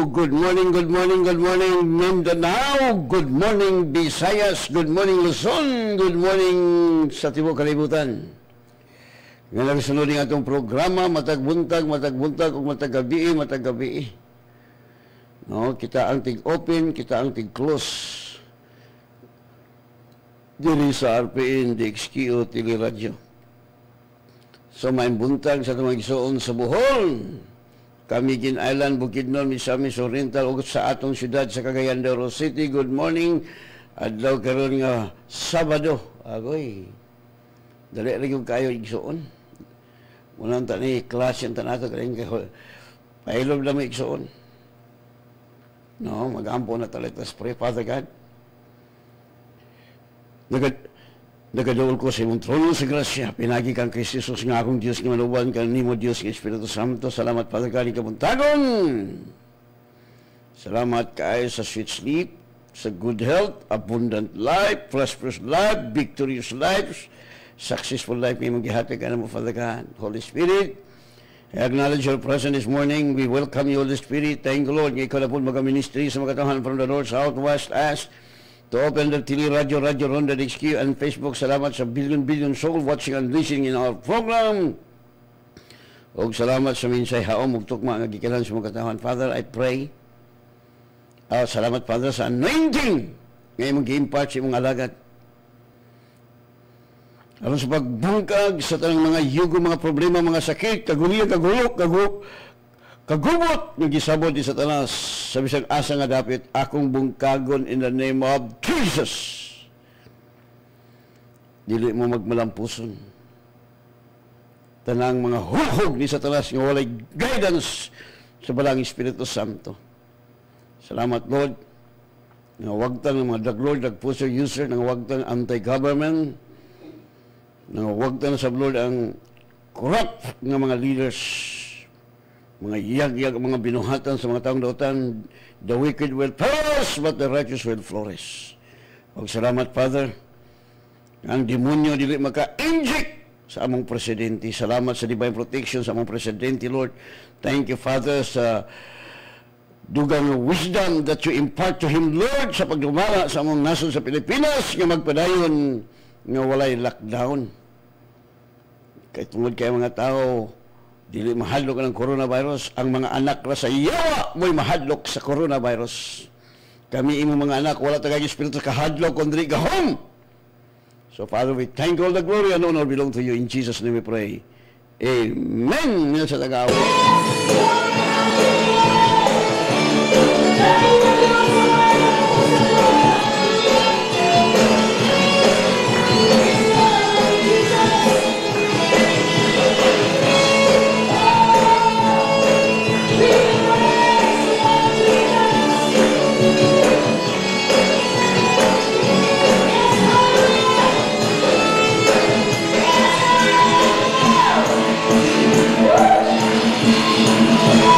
good morning, good morning, good morning Mindanao, good morning Visayas, good morning Luzon, good morning sa tibuok kalibutan. Nga nagsunod ng atong programa, matagbuntag, ug matagabi. No, kita ang tig-open, kita ang tig-close. Diri sa RPN, DXQ, Teleradyo. So, may buntag sa itong magsuon sa Bohol. Camiguin Island, Bukidnon, Misamis Oriental, ug sa atong syudad sa Cagayan de Oro City. Good morning. Adlaw karon nga Sabado. Agoy. Dali ra gyud kayo igsuon. Unang tani klase ang tanato kaling kay pailob lang igsuon. No, magampo na talaga pray, Father God. Nagadool ko sa imong trono sa grasya. Pinagi kang Kristo Jesus nga akong Diyos nga maluban ka nimo Diyos nga Espiritu Santo. Salamat Father God, kabuntagon. Salamat kaayo sa sweet sleep, sa good health, abundant life, prosperous life, victorious life, successful life nga imong gihati ka namo Father God. Holy Spirit, I acknowledge your presence this morning. We welcome you, Holy Spirit. Thank you, Lord. Nga ikaw na po mag-ministry sa mga katawhan from the north, south, west, east, to open the Teleradyo, Radio Ronda DXQ, and Facebook. Salamat sa billion soul watching and listening in our program. O salamat sa minsay haom ug tukma nga gikanan sa mga katawhan. Father, I pray. Salamat, Father, sa anointing nga imong gi-impart sa imong alagad. Aron sa pagbungkag sa tanang mga yugo, mga problema, mga sakit, kagulian, kagubot nga gisabot di sa tanas sa bisag asa nga dapit akong bungkagon in the name of Jesus. Dili mo magmalampuson tanang mga huhog ni Satanas nga walay guidance sa balang Espiritu Santo. Salamat, Lord, nga wagtang ng mga daglord, dagpuso user, nga wagtang anti-government, nga wagtang sa Lord ang corrupt nga mga leaders, mga yag-yag, mga binuhatan sa mga taong dautan. The wicked will perish, but the righteous will flourish. Og salamat, Father, ang demonyo dili maka-inject sa among presidente. Salamat sa divine protection sa among presidente, Lord. Thank you, Father, sa dugang wisdom that you impart to him, Lord, sa pagdumala sa among nasod sa Pilipinas nga magpadayon nga walay lockdown. Kay tungod kay mga tao dili mahadlok ng coronavirus, ang mga anak ra sa yawa mo'y mahadlok sa coronavirus. Kami imong mga anak wala tagay espiritu kahadlok kundi gahom. So Father, we thank all the glory and honor belong to you. In Jesus' name we pray. Amen. Sa tagaw. Yeah.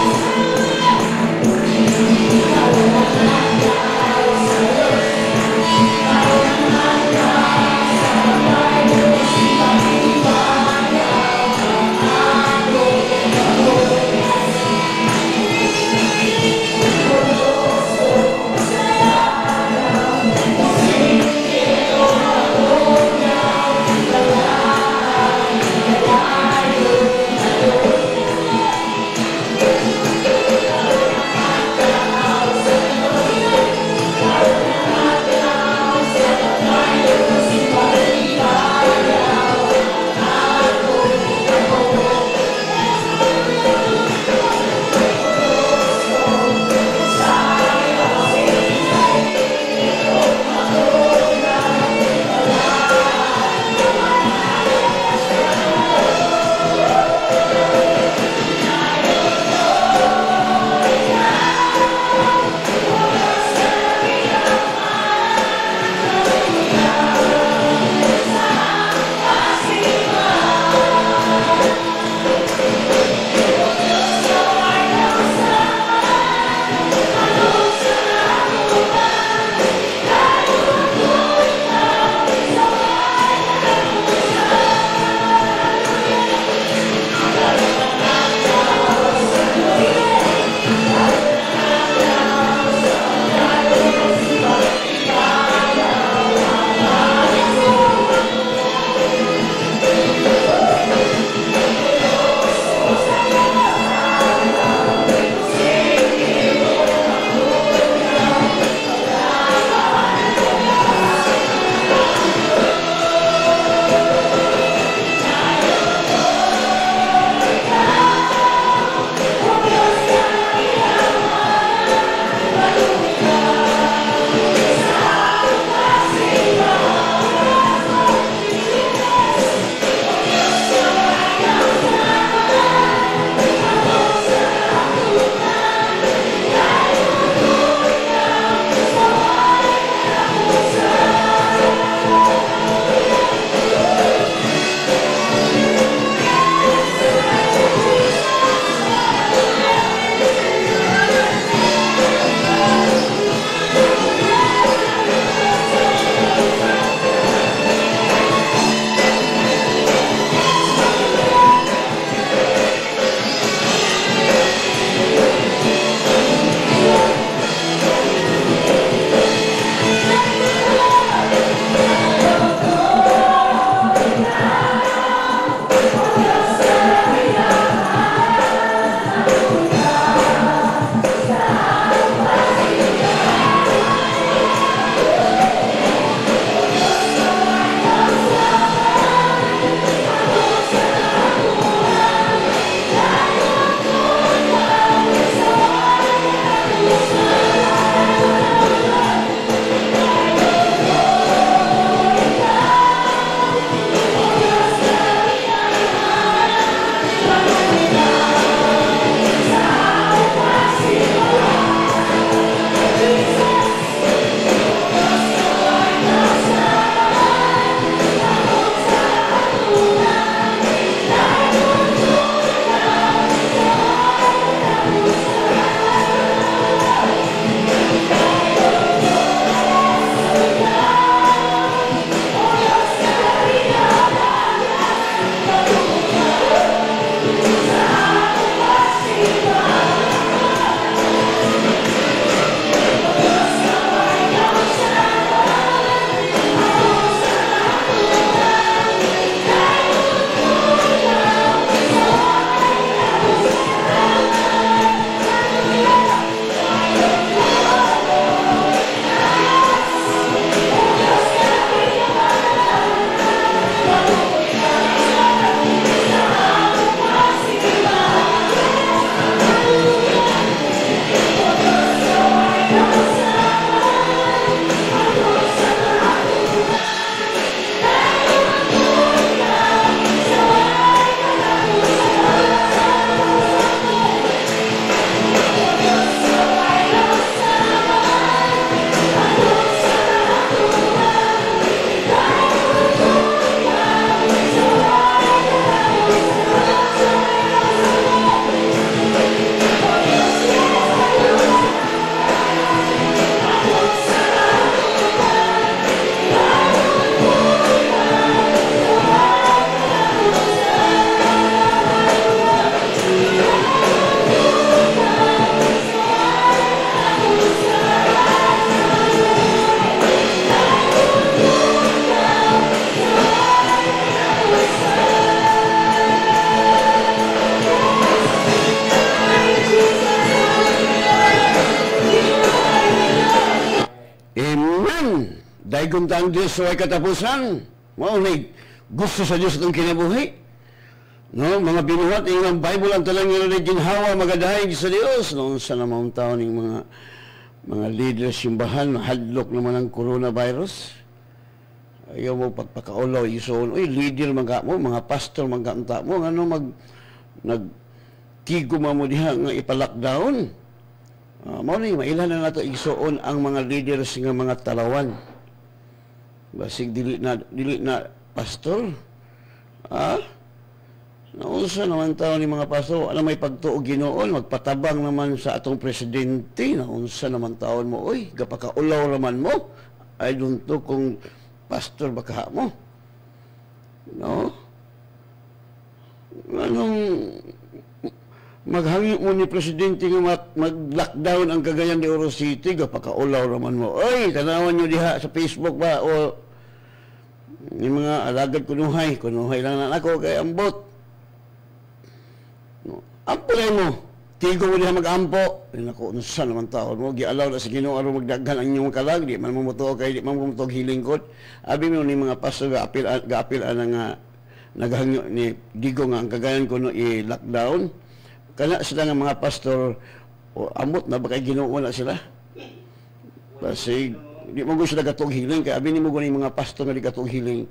daigong tang Diyos sa way katapusan. Mao ni gusto sa Diyos itong kinabuhi. No, mga binuhat ng Bible ang talang nila ginhawa magadaig sa Dios. Noon sa namang taon ng mga leader simbahan, hadlok naman ang coronavirus. Ayaw mo pagpakaulaw, isoon, uy, leader mga mo, mga pastor magkanta mo, ano nagtigo mo diha nga ipalockdown. Mao ni mailan na nato igsuon ang mga leaders nga mga talawan. Basig dili na pastor. Naunsa naman taon ni mga pastor, alam may pagtuo Ginoon, magpatabang naman sa atong presidente. Naunsa naman taon mo, oy, gapakaulaw naman mo. I don't know kung pastor baka mo. No? Anong maghangi mo ni presidente nga mag-lockdown ang Cagayan de Oro City, gapakaulaw naman mo. Oy, tanawan nyo diha sa Facebook ba o yung mga alagad kunuhay lang na ako kay ambot. No. Ampo lang mo. Tigo mo diha mag-ampo. Naku, unsa naman taon mo. Gialaw na sa Ginoo aron magdaghan ang inyong kalag. Di man mo mutuo kay di man mo mutuo hilingkod. Abi mo ni mga pastor gaapil ana nga naghangyo ni Digo nga ang Cagayan kuno i-lockdown. Kana sila nga mga pastor amot na ba kay Ginoo na sila. Kasi di mo gusto na katong hiling kay abi ni mo gani mga pastor nga di katong hiling.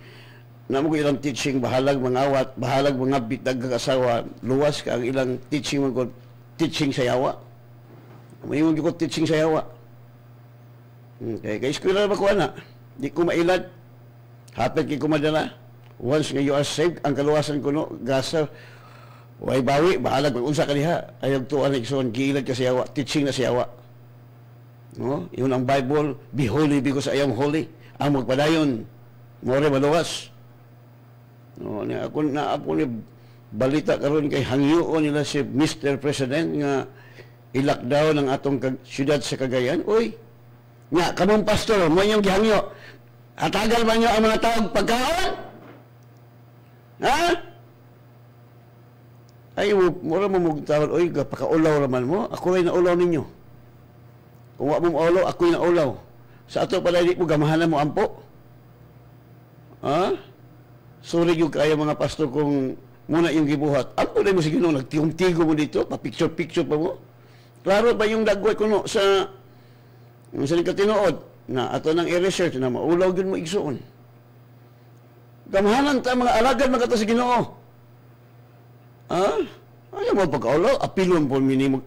Namo ko ilang teaching bahalag mga awat, bahalag mga bitag kagasawa, luwas ka ang ilang teaching mo teaching sa yawa. May mo ko teaching sa yawa. Okay, kay eskwela ba ko ana? Di ko mailad. Hapit kay ko madala. Once nga you are saved, ang kaluwasan ko no, gasa way bawi, bahalag mag-unsa ka diha. Ayog tuan igsoon giilad ka sa yawa, teaching na sa yawa. No? Yun ang Bible, be holy because I am holy. Ang magpadayon, more maluwas. No, ako ni balita karon kay hangyoon nila si Mr. President nga i-lockdown ang atong siyudad sa Cagayan. Uy, nga, kamong pastor, mo yung gihangyo. Atagal ba nyo ang mga tawag pagkaon? Ha? Ay, mura mo magtawag, uy, pakaulaw naman mo. Ako ay naulaw ninyo. Kung wak mong ulaw, ako'y naulaw. Sa ato pala, di mo gamahanan mo ampo. Ha? Sorry yung kaya mga pastor kung muna yung gibuhat. Ampo na mo sige no, nagtiyong-tigo mo dito, pa-picture-picture pa mo. Klaro ba yung dagway ko no, sa katinood na ato nang i-research na maulaw yun mo igsuon. Gamahanan ta mga alagad magkata sa Ginoo. Ha? Ayaw mo pagkaulaw? Apilon po minimum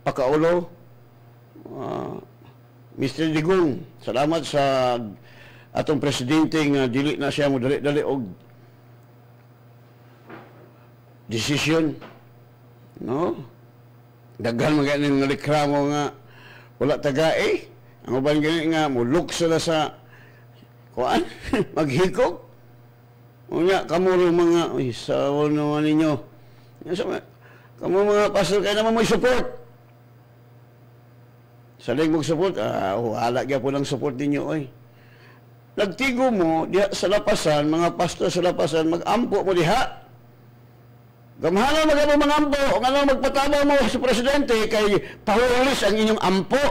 pagkaulaw. Mr. Digong, salamat sa atong presidente nga dili na siya mo dali-dali og decision. No? Daghan mga ng reklamo nga wala taga ang uban gani nga mulok sila sa kuan maghikog. Unya kamo mga sawo naman ninyo. Kamo mga pastor kay naman mo support. Saling mag-support, wala gyud po lang support ninyo oy. Nagtigo mo diha sa lapasan, mga pastor sa lapasan, mag-ampo mo diha. Gamahanan magamo mga ampo, nga magpatama mo sa presidente kay pahulis ang inyong ampo.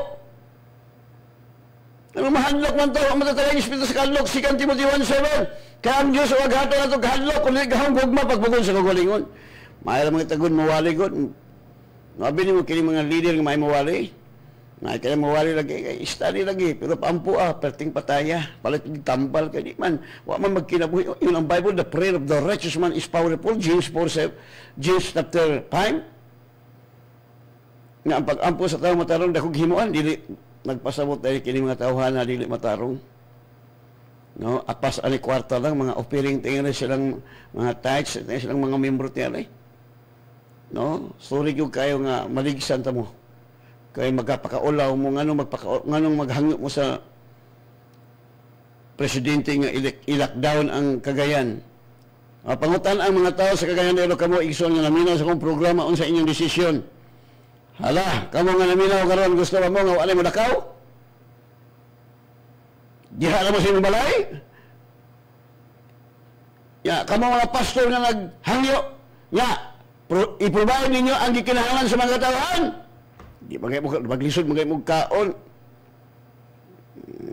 Ano mahadlok man to, ang matatagay Espiritu sa kadlok, 2 Timothy 1:7. Kaya ang Diyos o aghato na ito kahadlok, kundi gahang gugma pagpugon sa kagalingon. Mayroon mga tagun mawali ko. Nabi ni mo kini mga leader nga may mawali. Nga kaya mawali lagi, study lagi, pero paampo perting pataya, palit tampal ka, di man, wa man magkinabuhi. Yun ang Bible, the prayer of the righteous man is powerful, James 4:7, James chapter 5. Nga ang pag-ampo sa tao matarong, dakog himuan, dili, nagpasabot tayo kini mga tauhan na dili matarong. No, apas ani kwarta lang, mga offering tingin silang mga tithes, silang mga membro tiyalay. No, sorry yung kayo nga, maligsan ta mo. Kaya magpakaulaw mo, nganong maghangyo mo sa presidente nga i-lockdown ang Cagayan. Pangutan ang mga tao sa Cagayan de Oro kamo igsoon nga naminaw sa kong programa unsa inyong desisyon. Hala, kamo nga naminaw karon gusto mo nga wala mo dakaw? Diha na mo sa imong balay? Ya, kamo mga pastor nga naghangyo, nga i-provide ninyo ang gikinahanglan sa mga tauhan. Di bagay mo maglisod, bagay mo kaon.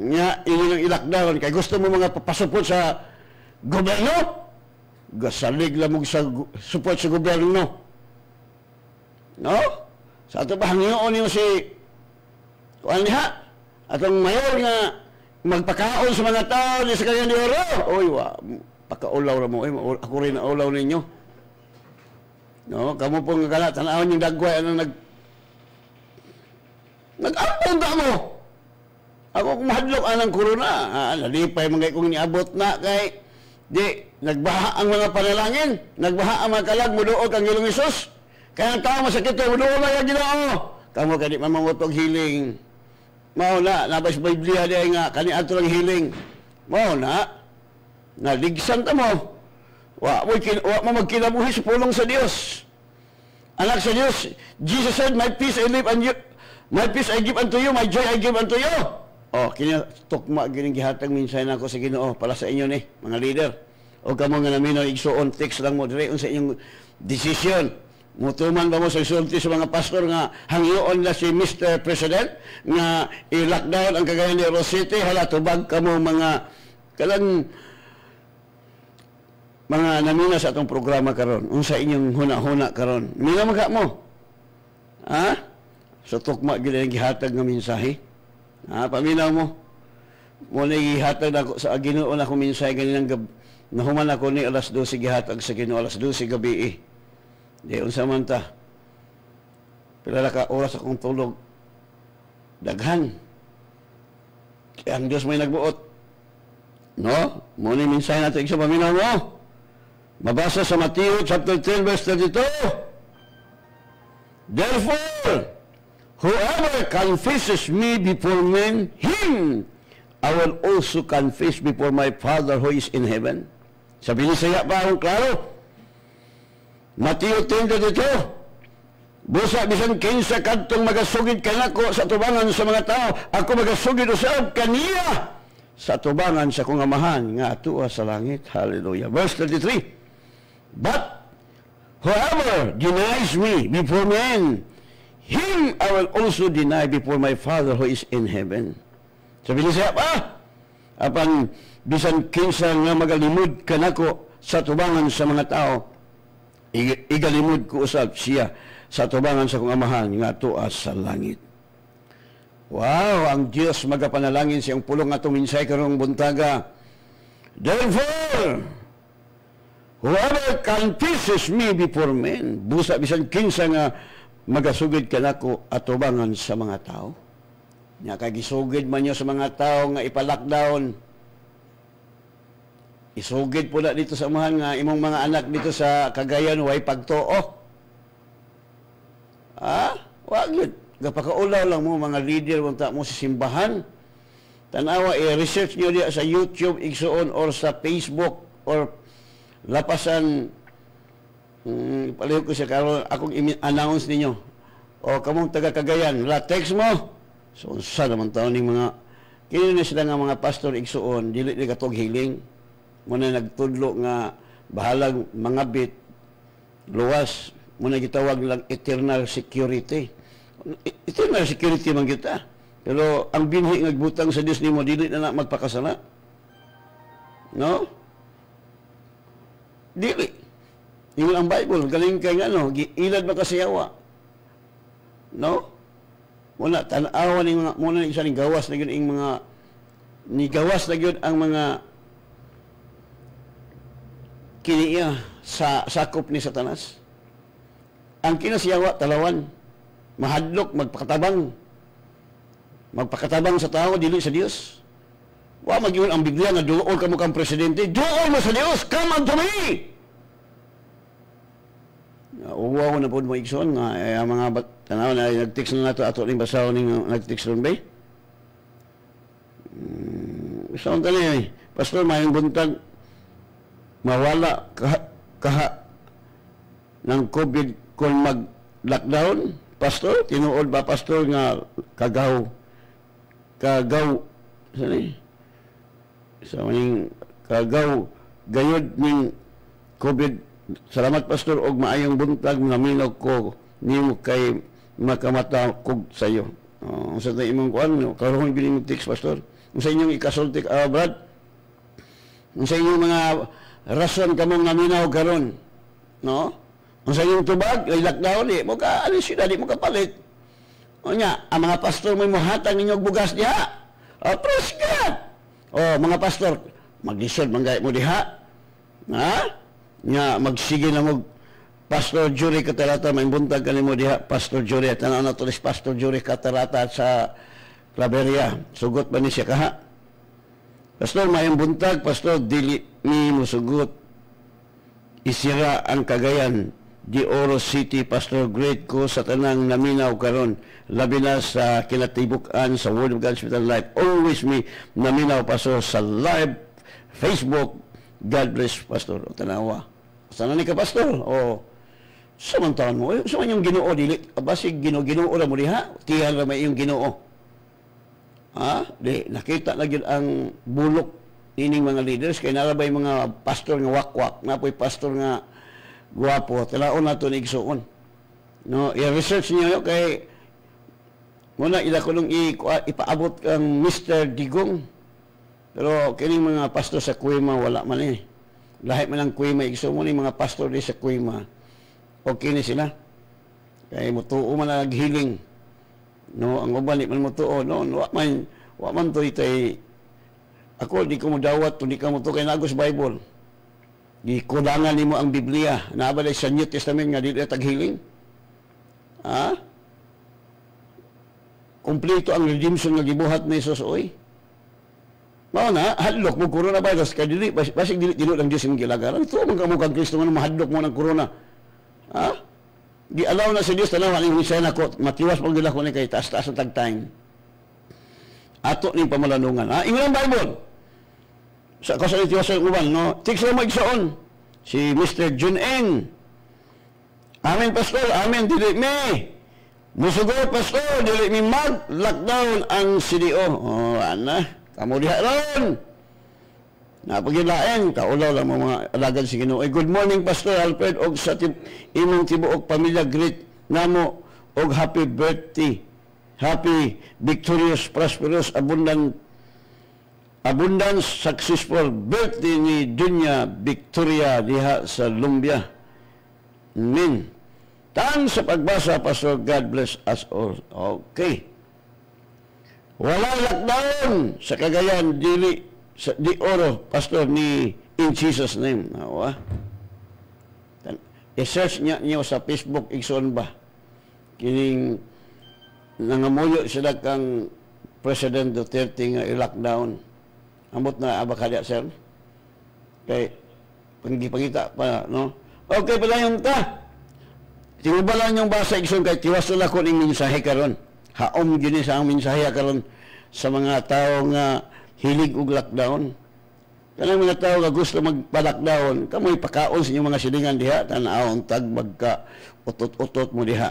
Nga, inyong i-lockdown. Kaya gusto mo mga papasupot sa gobyerno? Gasalig lang mo sa support sa gobyerno. No? Sa ito ba, hangiyon yung si kuan niya? Atong mayor nga magpakaon sa mga tao di sa kanyang oro. Oy, pakaulaw ra mo. Oy, ako rin na ulaw ninyo. No, kamo pong gala tanawon yung dagway ano nag-ampon ta mo. Ako kung mahadlok anang corona, nalipay mga kong niabot na kay di nagbaha ang mga panalangin, nagbaha ang mga kalag muduot ang Ginoong Hesus. Kaya ang tao masakit ko muduot na Ginoo. Kamo kani mamangutog healing. Mao na nabas Biblia di nga kani ato lang healing. Mao na naligsan ta mo. Wa mo magkinabuhi sa pulong sa Dios. Anak sa Dios, Jesus said, "My peace I leave and you, my peace I give unto you, my joy I give unto you." Oh, kini tukma gining gihatag minsan nako sa Ginoo para sa inyo ni mga leader. O kamo nga naminaw igsuon text lang mo dire sa inyong decision. Mutuman ba mo sa isulti sa mga pastor nga hangyoon na si Mr. President nga i-lockdown ang Cagayan de Oro City hala tubag kamo mga kalang mga namina sa atong programa karon unsa inyong huna-huna karon mina maga mo ha so tukma gid ang gihatag nga mensahe ha paminaw mo mo na gihatag ako sa Ginoo na ko mensahe ganinang nahuman ako ni alas 12 gihatag sa Ginoo alas 12 gabi di unsa man ta pila ka oras akong tulog daghan kaya ang Dios may nagbuot no mo ni mensahe nato sa paminaw mo. Mabasa sa Matthew chapter 10 verse 32. Therefore, whoever confesses me before men, him I will also confess before my Father who is in heaven. Sabi ni saya pa ang klaro. Matthew 10:32. Busa bisan kinsa kadtong magasugid kanako sa tubangan sa mga tao, ako magasugid usab kaniya sa tubangan sa kong amahan nga atuwa sa langit. Hallelujah. Verse 33. But whoever denies me before men, him I will also deny before my Father who is in heaven. Sabi niya pa, apan bisan kinsa nga magalimod kanako sa tubangan sa mga tao, igalimod ko usab siya sa tubangan sa kong amahan nga tuwa sa langit. Wow, ang Diyos magapanalangin siyang pulong atong minsay karong buntaga. Therefore, whoever confesses me before men, busa bisan kinsa nga magasugid kanako atubangan sa mga tao. Nya kay gisugid man niyo sa mga tao nga ipa-lockdown. Isugid po na dito sa amahan nga imong mga anak dito sa Cagayan way pagtuo. Wa gyud. Gapakaulaw lang mo mga leader unta mo sa simbahan. Tanawa i-research niyo diya sa YouTube igsuon or sa Facebook or lapasan palihog ko siya karon akong i-announce ninyo o kamong taga Cagayan text mo so unsa naman taon ning mga kini na sila nga mga pastor igsuon dili ni katog healing mo na nagtudlo nga bahalag mga bit luwas mo na gitawag lang eternal security man kita pero ang binhi nga butang sa Dios nimo dili na magpakasala no. Dili. Yung ang Bible, galing kay ano, ilad makasiyawa. No? Muna, tanawan ng mga, muna isa ng gawas na yun, yung mga, ni gawas na yun ang mga kiniya sa sakop ni Satanas. Ang kinasiyawa, talawan. Mahadlok, magpakatabang sa tao, dili sa Dios. Wa magyud ang Biblia nga duol ka mo kang presidente, duol mo sa Dios, come unto me. Uwa ko na po mo igsoon nga ang mga tanaw na nag-text na nato ato ning basaw ning nag-text ron ba? Saan tani pastor mayong buntag mawala kaha ng COVID kung mag-lockdown, pastor, tinuod ba pastor nga kagaw sani? Sa maning kagaw gayud ning COVID. Salamat pastor og maayong buntag naminaw ko nimo kay makamata kog sayo. Sa imong kuan karon gini text pastor. Sa inyong ikasulti, Brad, sa inyong mga rason kamong naminaw karon, no? Ang sa inyong tubag, ay lockdown, mo ka, alis yun, di mo kapalit. O nga, ang mga pastor mo hatang ninyong bugas diha. Praise God! Mga pastor, maglisod, manggay mo diha. Ha? Nga, magsige na mo, Pastor Jury Katarata, may buntag ka mo diha, Pastor Jury, at ano tulis Pastor Jury Katarata sa Claveria. Sugot ba ni siya kaha? Pastor, mayang buntag, Pastor, dili ni mo sugot. Isira ang Cagayan di Oro City, Pastor, great ko sa tanang naminaw karon, labi na sa kinatibukan sa Word of God Hospital Life. Always me naminaw, Pastor, sa live Facebook. God bless, Pastor. O tanawa. Sana ni ka, Pastor? O samantahan mo, sa yung Ginoo, dili, basig Ginoo ra mo diha, tiyan ra may yung Ginoo. Di, nakita na yun ang bulok ining mga leaders, kaya narabay mga pastor nga wakwak, na po'y pastor nga guwapo, talaon na ito na igsuon. No, i-research niyo yun, kay muna ila ko nung ipaabot kang Mr. Digong, pero kining mga pastor sa Kuima, wala man eh. Lahat man ang Kuima, igsuon mo ni mga pastor di sa Kuima, okay ni sila. Kaya mutuo man na naghiling. No, ang uban di man mutuo, no, wa man to itay, ako di ko mo dawat, di ka mo to kay nagos Bible. Gikulangan nimo ang Biblia, naabalay sa New Testament nga dili taghiling. Kompleto ang redemption nga gibuhat ni Jesus oy. Mao na hadlok mo coronavirus kay dili basig dili lang Dios imong gilagaran. Ito man kamo kang Kristo nga mahadlok mo ng corona. Gi-allow na sa Dios tanaw aning misay nako matiwas pag gila ko ni kay taas-taas ang tag-time. Ato ning pamalanungan. Ingon ang Bible. Sa kasalitiwas sa uban, no? Tiks lang magsaon. Si Mr. Jun Eng. Amen, Pastor. Amen. Dili me. Musugot, Pastor. Dili me mag-lockdown ang CDO. Ana. Kamu diha ron. Napagilain. Kaulaw lang mga alagad si Ginoo. Good morning, Pastor Alfred. Og sa imong tibuok pamilya, great namo. Og happy birthday. Happy, victorious, prosperous, abundance, successful birthday ni Dunya Victoria diha sa Lumbia. Amen. Tan sa pagbasa, Pastor, God bless us all. Okay. Wala lockdown sa Cagayan, di Oro, Pastor, ni in Jesus' name. I-search niyo sa Facebook, igsoon ba? Kining nangamuyo sila kang President Duterte nga i-lockdown. Amot na abakadya, sir. Kay pangita pa, no? Okay, pala yung ta. Tinubalan yung basa igsoon kay tiwas na ko ning mensahe karon. Haom gini sa ang mensahe karon sa mga tao nga hilig og lockdown. Kanang mga tao nga gusto magpa-lockdown, kamoy pakaon sa inyong mga silingan diha, tan-awon tag magka utot-utot mo diha.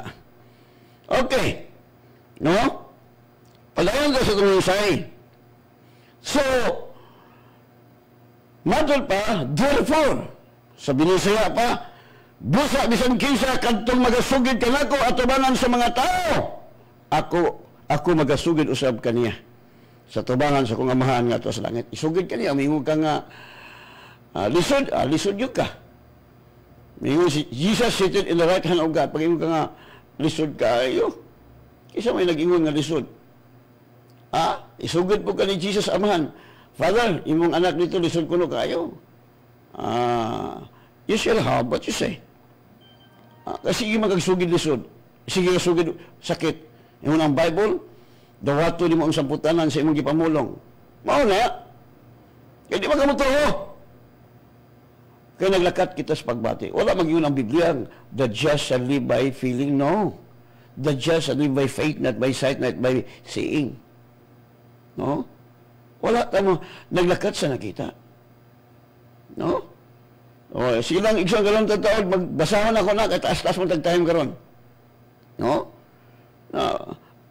Okay. No? Palayon ka sa itong mensahe. So, madol pa, therefore, sa binisaya pa, busa bisan kinsa kadtong magasugid kanako atubangan sa mga tao. Ako magasugid usab kaniya. Sa tubangan sa kong amahan nga to sa langit. Isugid kaniya, mingog ka nga lisod yun ka. Mingog si Jesus seated in the right hand of God. Pag ka nga lisod ka, ayo. Isa may nag-ingon nga lisod. Isugid po ka ni Jesus amahan. Father, imong anak dito lisod kuno kayo. You shall have what you say. Kasi sige magagsugid lisod. Sige sugid sakit. Yung ang Bible, dawato di mo ang samputanan sa imong gipamulong. Mao na. Kaya di magamutuho. Kaya naglakat kita sa pagbati. Wala mag-iyon ang Biblia. The just shall live by feeling. No. The just shall live by faith, not by sight, not by seeing. No? Wala tamo naglakat sa nakita. No? Sige lang, isang galon tataod, magbasahan ako na, kahit taas-taas mo tagtahim karon. No?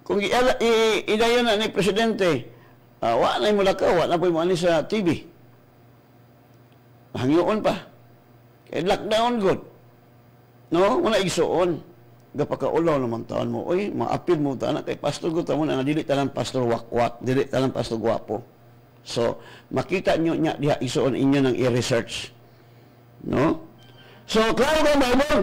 Kung idayon na ni Presidente, wala na yung mulakaw, wala na po yung sa TV. Hangyoon pa. Kaya lockdown good. No? Wala igsoon. Gapakaulaw naman taon mo. Uy, maapil mo taon kay pastor ko tamo na dili talang pastor wakwak, dili talang pastor gwapo. So, makita nyo niya diha isuon inyo ng i-research. No? So, klaro ka Bible.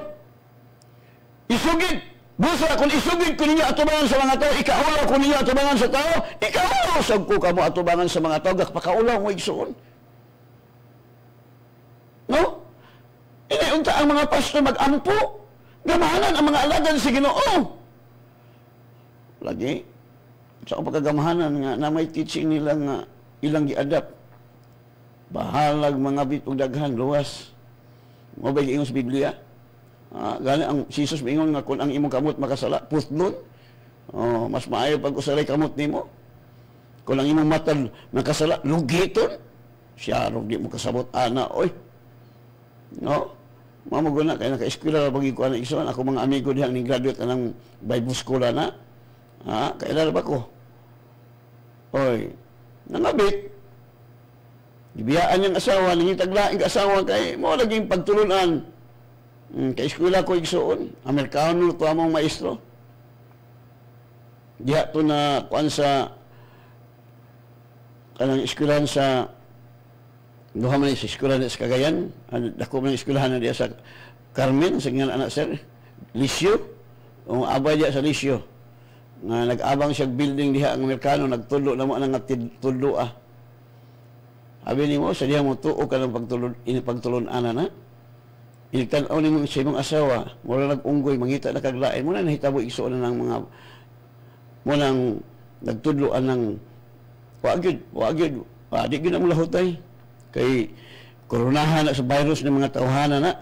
Isugid. Busa, kung isugid ko ninyo atubangan sa mga tao, ikaulaw ko ninyo atubangan sa tao, ikaulaw sab ko kamo atubangan sa mga tao, gakpakaulaw mo isuon. No? Inaunta ang mga pastor mag-ampo. Gamahanan ang mga alagad sa Ginoo. Lagi, sa pagkagamahanan nga, na may teaching nila nga, ilang gi-adapt. Bahalag mga bitong daghan, luwas. Mabay ingon sa Biblia. Gani ang Jesus mingon nga kung ang imong kamot makasala, putlon. Mas maayo pag usaray kamot nimo. Kung ang imong mata nakasala, lugiton. Siya ro di mo kasabot ana oy. No? Mamuguna kay naka-eskwela bagi ko ana igsoon ako mga amigo dihang ni graduate anang Bible school na. Kaila ba ko? Oy, nangabit. Gibiyaan niyang asawa, nangitaglaing asawa kay mo laging pagtulunan. Kay eskwela ko igsoon, Amerikano to among maestro. Diha to na kuan sa kanang eskwelahan sa duha man sa eskwelahan sa Cagayan, dako man eskwelahan na diya sa Carmen sa ngan anak sir, Lisyo. Abay diya sa Lisyo. Nga nag-abang siya building diha ang Amerikano, nagtulo na mo nga tulo Abi ni mo, sa diha mo tuo ka ng pagtulon ana na. Iligtan-aw ni mo sa imong asawa, mula nag-unggoy, mangita na kaglain, muna nahitabo igsoon na ng mga, muna nagtudloan ng, wagid, di gina mo lahutay. Kay, koronahan na sa virus ng mga tauhana na.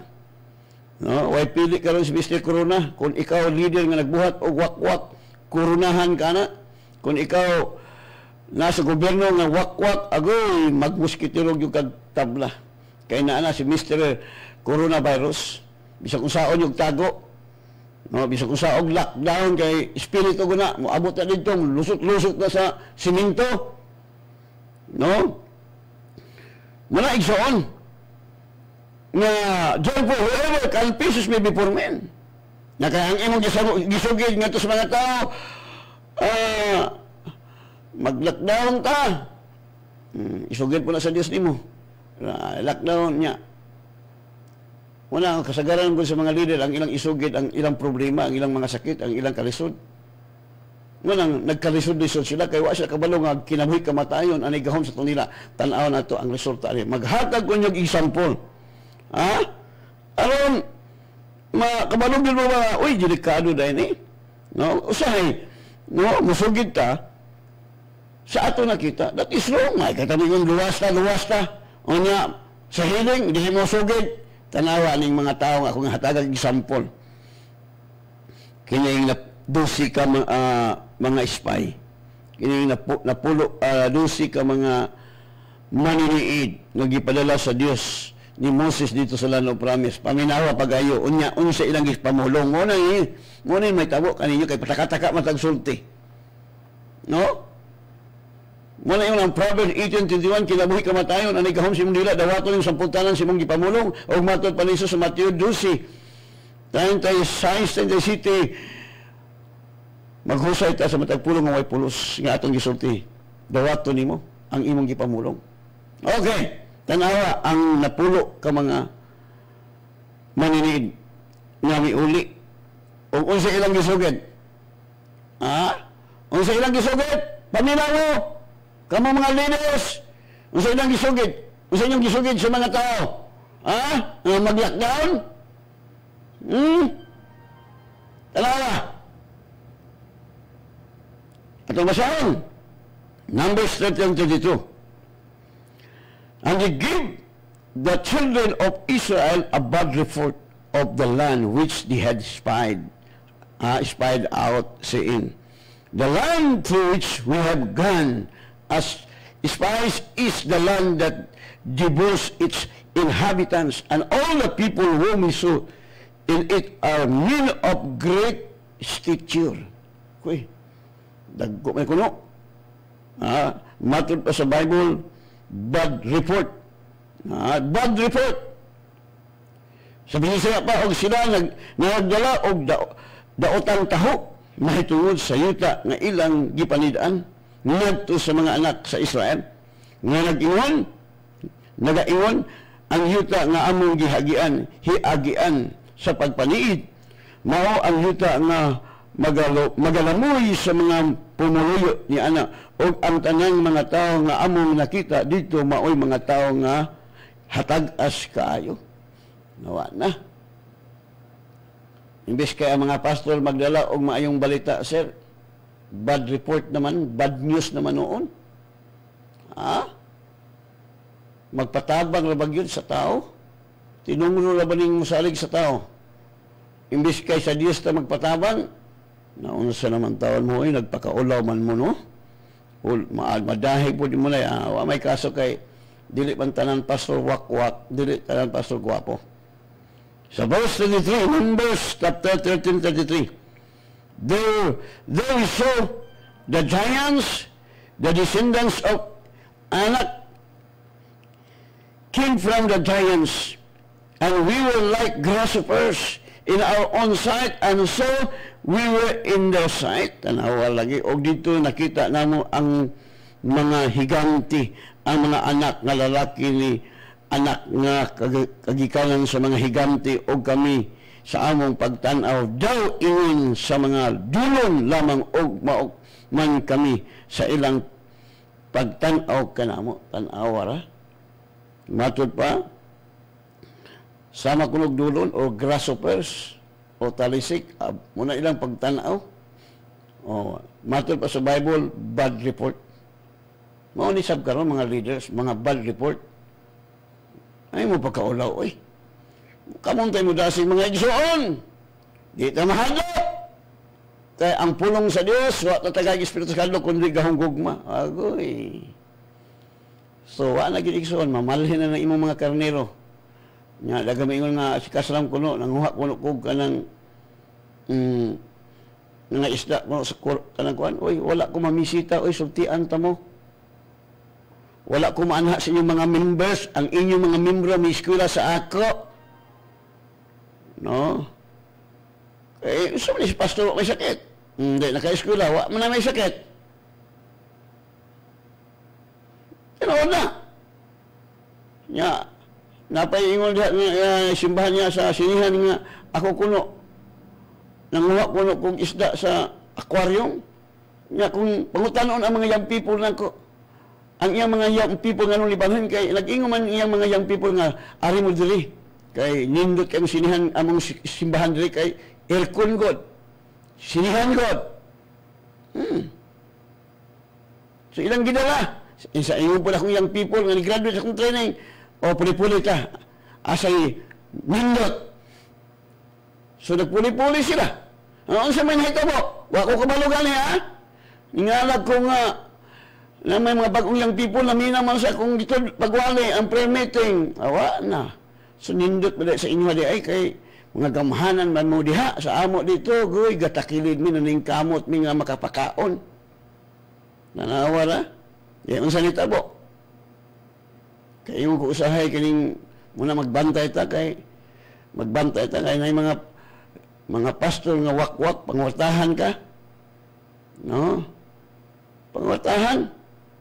No? Way pili ka rin sa Mr. Corona, kung ikaw leader nga nagbuhat o wakwak, koronahan ka na. Kung ikaw, nasa gobyerno nga wakwak, agoy, magmuskitirog yung kagtabla. Kaya na si Mr. Coronavirus, bisag kung saon yung tago, no, bisag kung saon lockdown, kay espiritu ko na, moabot na dito, lusot-lusot na sa siminto, no? Muna igsoon, nga, John Paul, whoever can pieces may before men. Na kaya ang imong gisugid nga to sa mga tao, mag-lockdown ka, isugid po na sa Diyos nimo. Lockdown niya. Una, ang kasagaran ko sa mga leader, ang ilang isugid, ang ilang problema, ang ilang mga sakit, ang ilang kalisod. Ngunang nagkalisod-lisod sila, kaya wa sila kabalo nga kinabuhi kamatayon, anay gahom sa itong nila, tanaw na ito ang resulta. Maghatag ko niyong example. Aron, kabalo din mo ba, uy, delikado dahil no? Usahay, no, musugid ta, sa ato nakita, that is wrong. Ay, katabi yung luwas ta. O niya, sa hiling, hindi mo sugid. Tanawa ning mga tao nga kung hatagang example. Kini na dosi ka mga spy. Kini napulo dosi ka mga maniniid nga gipadala sa Dios ni Moses dito sa Land of Promise. Paminawa pagayo unya unsa ilang gipamulong mo na may tabo kaninyo kay pataka-taka matag sulti. No? Muna yung ang Proverbs 18:21, kinabuhi kamatayon, anay gahom si mong dila, dawato yung samputanan si mong gipamulong, o matod paniso sa Mateo 12, 36, maghusay ta sa matagpulong ng way pulos, nga atong gisulti, dawato ni mo, ang imong gipamulong. Okay, tanawa, ang napulo ka mga maniniid, nga miuli, o unsa ilang gisugid, unsa ilang gisugid, paminaw mo, kamo mga leaders, unsa ilang gisugid? Unsa inyong gisugid sa mga tao? Mag-lockdown? Tanawa. Ato basahin. Numbers 13:32. And he gave the children of Israel a bad report of the land which they had spied out, saying, the land through which we have gone as spies is the land that devours its inhabitants, and all the people whom we saw in it are men of great stature. Kuy, dagko may kuno. Matod pa sa Bible, bad report. Bad report. Sabihin sila pa, og sila nagdala og daotang taho, mahitungod sa yuta nga ilang gipanidaan ngadto sa mga anak sa Israel. nga nagaingon ang yuta nga among gihagian, hiagian sa pagpaniid. Mao ang yuta nga magalamoy sa mga pumuluyo ni ana og ang tanang mga tao nga among nakita dito maoy mga tao nga hatag-as kaayo. Nawa na. Imbes kay ang mga pastor magdala og maayong balita, sir, bad report naman, bad news naman noon. Magpatabang na yun sa tao? Tinungro na ba ning musalig sa tao? Imbes kay sa Diyos na magpatabang, nauna sa naman taon mo, nagpakaulaw man mo, no? Madahi po di mo na, may kaso kay, dili man tanan pastor wak-wak, dili tanan pastor guwapo. Sa verse 33, Numbers chapter 13:33, There we saw the giants, the descendants of Anak, came from the giants, and we were like grasshoppers in our own sight, and so we were in their sight. Tanawa lagi. O dito nakita namo ang mga higanti, ang mga anak nga lalaki ni anak nga kagikanan sa mga higanti o kami sa among pagtanaw daw ingon sa mga dulong lamang og maog man kami sa ilang pagtanaw kanamo. Tanawa ra. Matod pa, sama kunog dulon o grasshoppers o talisik, muna ilang pagtanaw. Matod pa sa Bible, bad report. Maunisab karon mga leaders, mga bad report. Ay mo pagkaulaw, oy. Kamuntay mo dasig mga igsoon. Di ka mahadlok. Kaya ang pulong sa Dios, wa tatagay Espiritu Santo kundi gahong gugma. Agoy. So, wa na gid igsoon, mamalhin na imong mga karnero. Nya daga maingon nga si kasram kuno nanguha kuno kog kanang nga isda mo sa kanang kuan, oy wala ko mamisita, oy sultian ta mo. Wala ko maanha sa inyong mga members, ang inyong mga membro may eskwela sa ako. No? Eh, gusto mo si pastor may sakit. Hindi, naka-eskwela, wala mo na may sakit. Tinood na. Nya, napaingon diha simbahan niya sa sinihan nga ako kuno. Nanguha kuno kong isda sa aquarium. Nya kung pangutanon ang mga young people nako, ang iyang mga young people nga nung libanhon kay nag-ingon man iyang mga young people nga ari mo diri kay nindot kay sinihan among simbahan diri kay aircon god. Sinihan god. So ilang gidala. Isa ingon pala akong young people nga ni-graduate akong training. O puli-puli ka. Asay nindot. So nagpuli-puli sila. Ano sa may nahitabo? Wa ko kabalugan ha? Ningalag ko nga na may mga bagong young people na minaman sa kung dito pagwali ang prayer meeting. Awa na. So nindot ba sa inyo di ay kay mga gamhanan man mo diha sa amo dito. Goy, gatakilid mi naning kamot mi nga makapakaon. Nanawa na. Yan ang salita po. Kaya yung ko usahay kining muna magbantay ta kay na mga pastor nga wak-wak pangwartahan ka. No? Pangwartahan.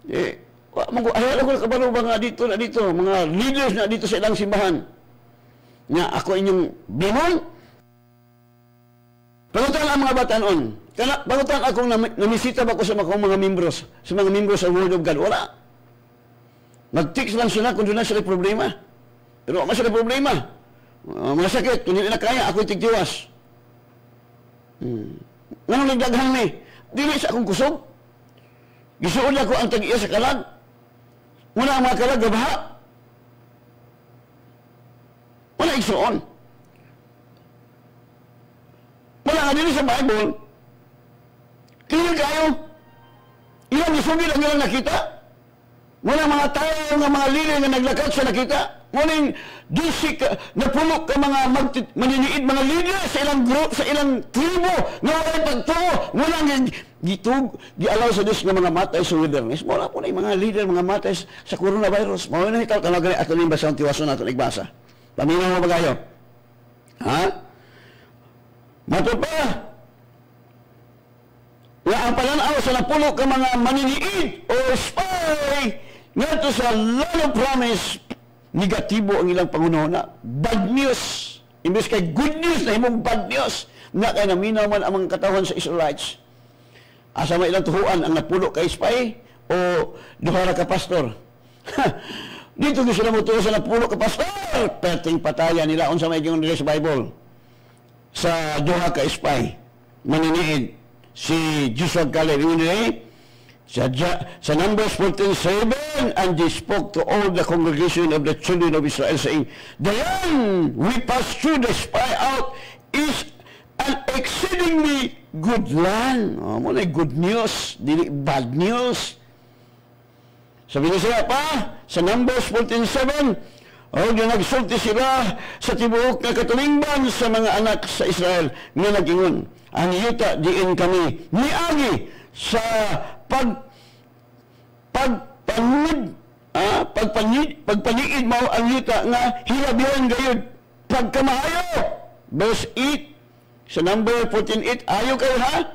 Ayaw ko kabalo ba nga dito na dito, mga leaders na dito sa ilang simbahan. Nga ako inyong bimon. Pangutan ang mga batanon. Pangutan akong namisita ba ko sa mga membros, sa mga membros sa Word of God. Wala. Mag-text lang sila kung doon na sila problema. Pero wala sila problema. Masakit, kung hindi na kaya, ako'y tigtiwas. Nganong nagdaghan ni? Dili sa akong kusog. Gisuod ako ang tag-iya sa kalag. Muna ang mga kalag, gabaha. Wala igsuon. Wala nga din sa Bible. Clear kayo. Ilang isugid ang ilang nakita. Muna mga tao nga mga leader nga naglakat sa nakita. Muning disik na pulok ka mga maniniid mga leader sa ilang group, sa ilang tribo nga walay pagtuo. Muna gitug gialaw sa Dios nga mga matay sa wilderness. Wala po na yung mga leader mga matay sa coronavirus. Mao na ikaw kanang ato ning basang tiwason nato igbasa. Paminaw mo ba kayo? Ha? Mato pa. Nga ang pananaw sa napulok ka mga maniniid o spy Ngadto sa land of promise, negatibo ang ilang pangunahuna. Bad news. Imbes kay good news na himong bad news. Na kay naminaw man ang mga katawan sa Israelites. Asa may ilang tuhuan ang napulo kay spy o duha ka pastor. Dito gusto na mo tuho sa napulo ka pastor. Perting patayan nila unsa may gingon sa Bible. Sa duha ka spy. Maniniid si Joshua Caleb nila sa Numbers 14:7, and they spoke to all the congregation of the children of Israel, saying, the land we passed through the spy out is an exceedingly good land. Muna good news, dili bad news. Sabi niya pa, sa Numbers 14:7, nagsulti sila sa tibuok na katulingban sa mga anak sa Israel nga nagingon, ang yuta diin kami niagi sa pagpaniid mo ang yuta nga hilabihan gayud pagkamaayo. Verse 8 sa number 14:8, ayo kayo ha?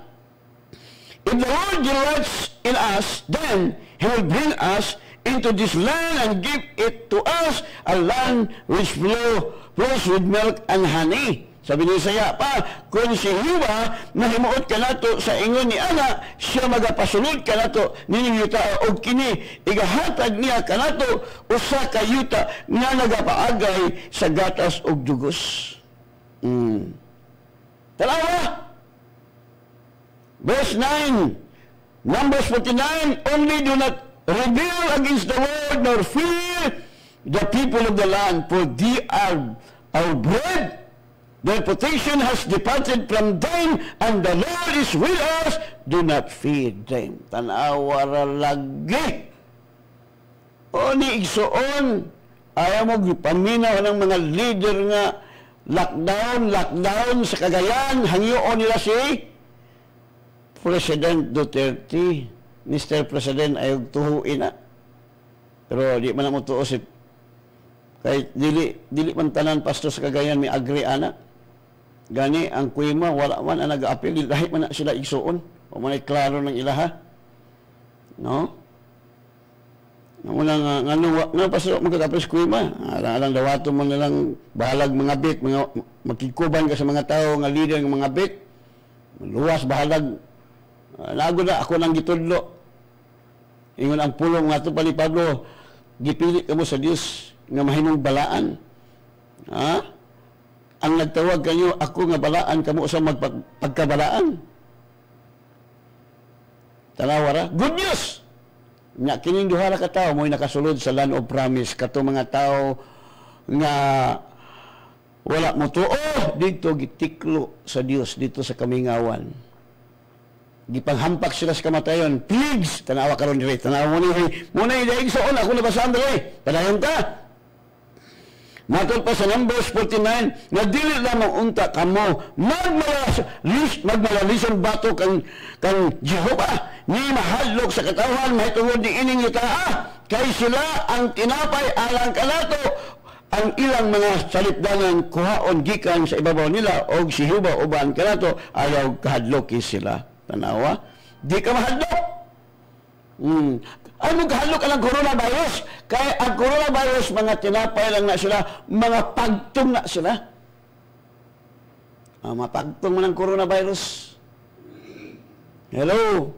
If the Lord delights in us, then He will bring us into this land and give it to us, a land which flows with milk and honey. Sabi ni Isaiah pa, kung si Hiwa nahimuot ka nato sa ingon ni Ana, siya magapasunod ka nato nining yuta o kini igahatag niya ka nato usa ka yuta nga nagapaagay sa gatas og dugos. Talawa! Verse 9, Numbers 49, only do not rebel against the Lord nor fear the people of the land, for they are our bread. Their protection has departed from them, and the Lord is with us. Do not fear them. Tanawara lagi. O ni igsoon, ayaw mo gipaminaw ng mga leader nga lockdown sa Cagayan, hangyoon nila si President Duterte. Mr. President, ayaw tuhuin na. Pero di man na mo tuo si kahit dili man tanan pastor sa Cagayan may agri ana. Gani ang kuima wala man ang nag-apil, dahil man na sila igsuon o manay klaro ng ilaha. No? Nga pastor magkakapil sa kuima, alang dawato man nilang bahalag mga bit, magkikuban ka sa mga tao nga leader ng mga bit, luwas bahalag. Lago na ako nang gitudlo. Ingon ang pulong nga ito palipado, gipili ka mo sa Diyos nga mahinong balaan. Ha? Ang nagtawag kayo, ako nga balaan, kamo sa magpagkabalaan. Tanawara, good news! Nga kining duha ka tao mo'y nakasulod sa land of promise. Kato mga tao nga wala mo tuo, dito gitiklo sa Dios, dito sa kamingawan. Gipanghampak sila sa kamatayon. Pigs! Tanawa karon diri. Tanawa mo ni muna idaig soon. Ako nabasaan diri. Padayon ka. Matod pa sa Numbers 49, nga dili lamang unta kamo magmalalisan bato kang Jehovah, ni mahadlok sa katawan, mahitungod ni ining yutaa, kay sila ang tinapay alang kanato, ang ilang mga salipdanan kuhaon gikan sa ibabaw nila, og si Jehovah uban kanato, ayaw kahadloki sila. Tanawa, di ka mahadlok. Ay maghalok ang coronavirus. Kaya ang coronavirus, mga tinapay lang na sila, mga pagtong na sila. Mapagtong man ang coronavirus. Hello?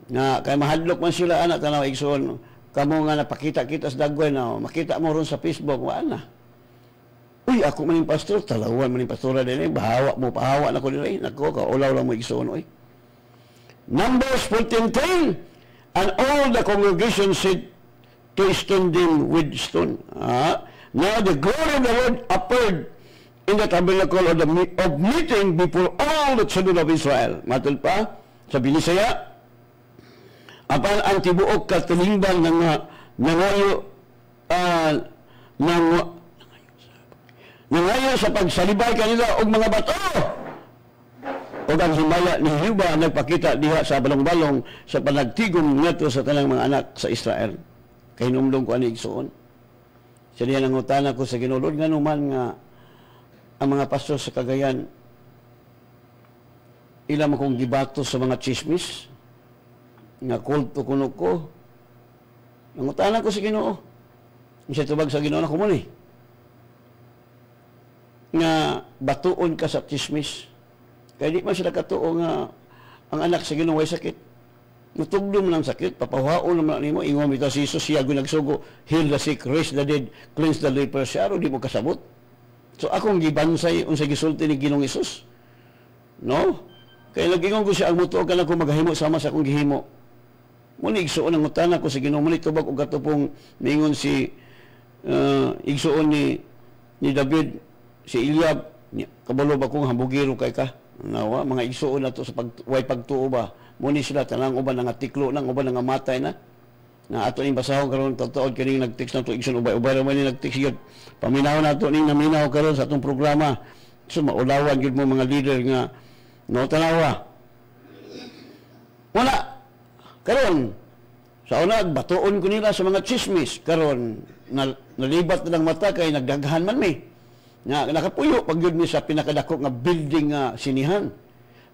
Kaya mahadlok man sila, anak, tanaw, igsoon. Kamu nga napakita kita sa dagway na, makita mo ron sa Facebook, wala na. Uy, ako maning pastor, talawan maning pastora din, bahawa mo, pahawa na ko din, nako, kaulaw lang mo igsoon, oy. Numbers 14:10, and all the congregation said to stone them with stone. Now the glory of the Lord appeared in the tabernacle of meeting before all the children of Israel. Matod pa, sabi ni Isaiah, apan ang tibuok katulingban nangayo sa pagsalibay kanila og mga bato. O ang himaya ni Jehovah nagpakita diha sa balong-balong sa panagtigom ngadto sa tanang mga anak sa Israel. Kay numdum ko ani igsuon. Sa diha nangutana ko sa Ginoo, nga numan nga ang mga pastor sa Cagayan ilang akong gibato sa mga chismis nga kulto kuno ko. Nangutanan ko sa Ginoo. Siya tubag sa Ginoo na kumuni. Nga batuon ka sa chismis. Kaya di man sila katuo nga ang anak sa Ginoo way sakit. Mutugdom ng sakit, papawaon naman nimo, ingon ito si Jesus, siya nagsugo, heal the sick, raise the dead, cleanse the leper, siya di mo kasabot. So akong gibansay unsa gisulti ni Ginoong Hesus. No? Kaya nag-ingon ko siya, ang mutuo ka na ko maghimo sama sa akong gihimo. Muna igsuon ang utana ko sa Ginoo, muna tubag o katupong ningon si igsuon ni David, si Eliab, kabalo ba kong hambugiro kay ka? Nawa, mga igsuon na to sa way pagtuo ba? Muni sila tanang uban nga tiklo nang uban nga matay na. Na ato ning basahon karon totoo kini nag-text na to igsoon ubay-ubay ra man ni nag-text gyud. Paminaw nato ning naminaw karon sa atong programa. So maulawan gyud mo mga leader nga no tanawa. Wala. Karon sa una batuon ko nila sa mga chismis karon nalibat na ng mata kay nagdaghan man mi. Nga nakapuyo pag gyud mi sa pinakadako nga building nga sinihan.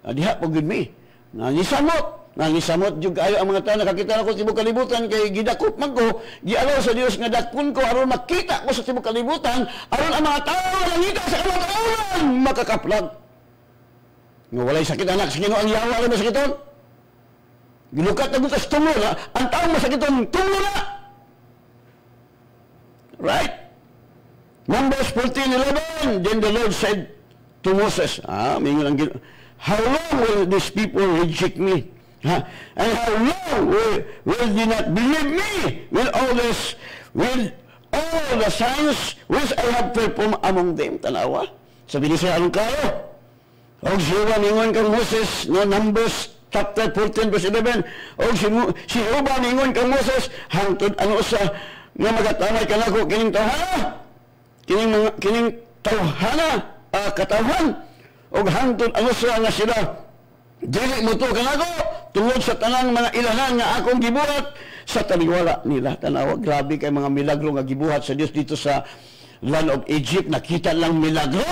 Diha pag gyud mi. Nangisamot jud kayo ang mga tawo nakakita ko sa tibok kalibutan kay gidakop man ko gialaw sa Dios nga dakon ko aron makita ko sa tibok kalibutan aron ang mga tawo nangita sa kamatayon makakaplag. Nga walay sakit anak sa Ginoo ang yawa ra masakiton. Gilukat na butas tungo na ang tawo masakiton tungo na. Right? Numbers 14:11, then the Lord said to Moses, mingon ang how long will these people reject me? And how long will they not believe me with all the signs which I have performed among them? Tanawa. Sabi ni siya, anong kayo? Og siya ningon kang Moses, no, Numbers chapter 14 verse 11. Og si Jehovah ningon kang Moses, hangtod ano sa nga magatamay ka na ko kining tawhana? Kining tawhana, katawhan. Og hangtod ano sa nga sila dili mo to kanako tungod sa tanang mga ilahan nga akong gibuhat sa taliwala nila. Tanawa, grabe kay mga milagro nga gibuhat sa Dios dito sa land of Egypt. Nakita lang milagro.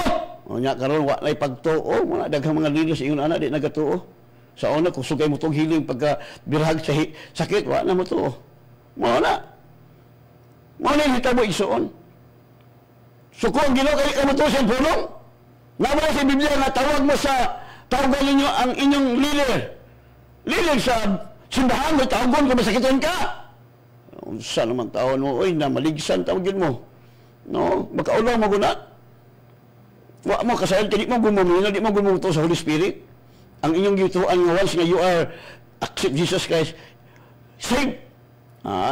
O nya karon wa lay pagtuo, mga daghang mga leaders ingon ana di nagatuo. Sa una kung sugay mo tong hiling pagka birhag sa sakit wa na mo tuo. Mo na. Mo na hitabo igsuon. Suko ang Ginoo kay kamo to sa pulong. Nabala sa Biblia na tawag mo sa tawagan ninyo ang inyong leader. Leader sa simbahan mo, tawagon kung masakitan ka. Unsa naman tawon mo, oy, na maligsan tawagin mo. No, makaulaw mo gunat. Wa mo kasayad, di mo gumamina, di mo gumuto sa Holy Spirit. Ang inyong gituan nga once nga you are accept Jesus Christ, save.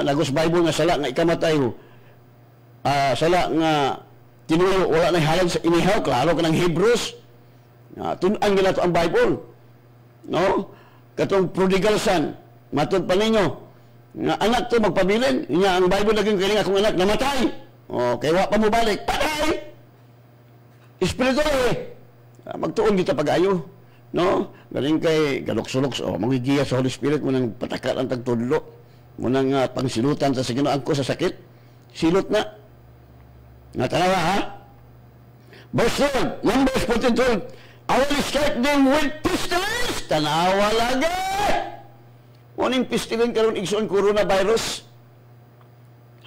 Lagos Bible nga sala nga ikamatay mo. Sala nga tinulo, wala na halad sa inihaw, klaro ka ng Hebrews. Tunan nila ito ang Bible. No? Katong prodigal son, matod pa ninyo, nga anak to magpabilin, niya ang Bible naging kaling akong anak, namatay. Kaya wa pa mo balik, patay! Espiritual magtuon kita pag-ayo. No? Galing kay galok-sulok, magigiya sa Holy Spirit mo nang patakat ang tagtudlo. Mo nang pangsilutan sa Ginoo ko sa sakit. Silot na. Natanawa ha? Verse 12, Numbers 14:12, I will strike them with pestilence. Tanawa lagi. Muning pestilence karon igsoon coronavirus.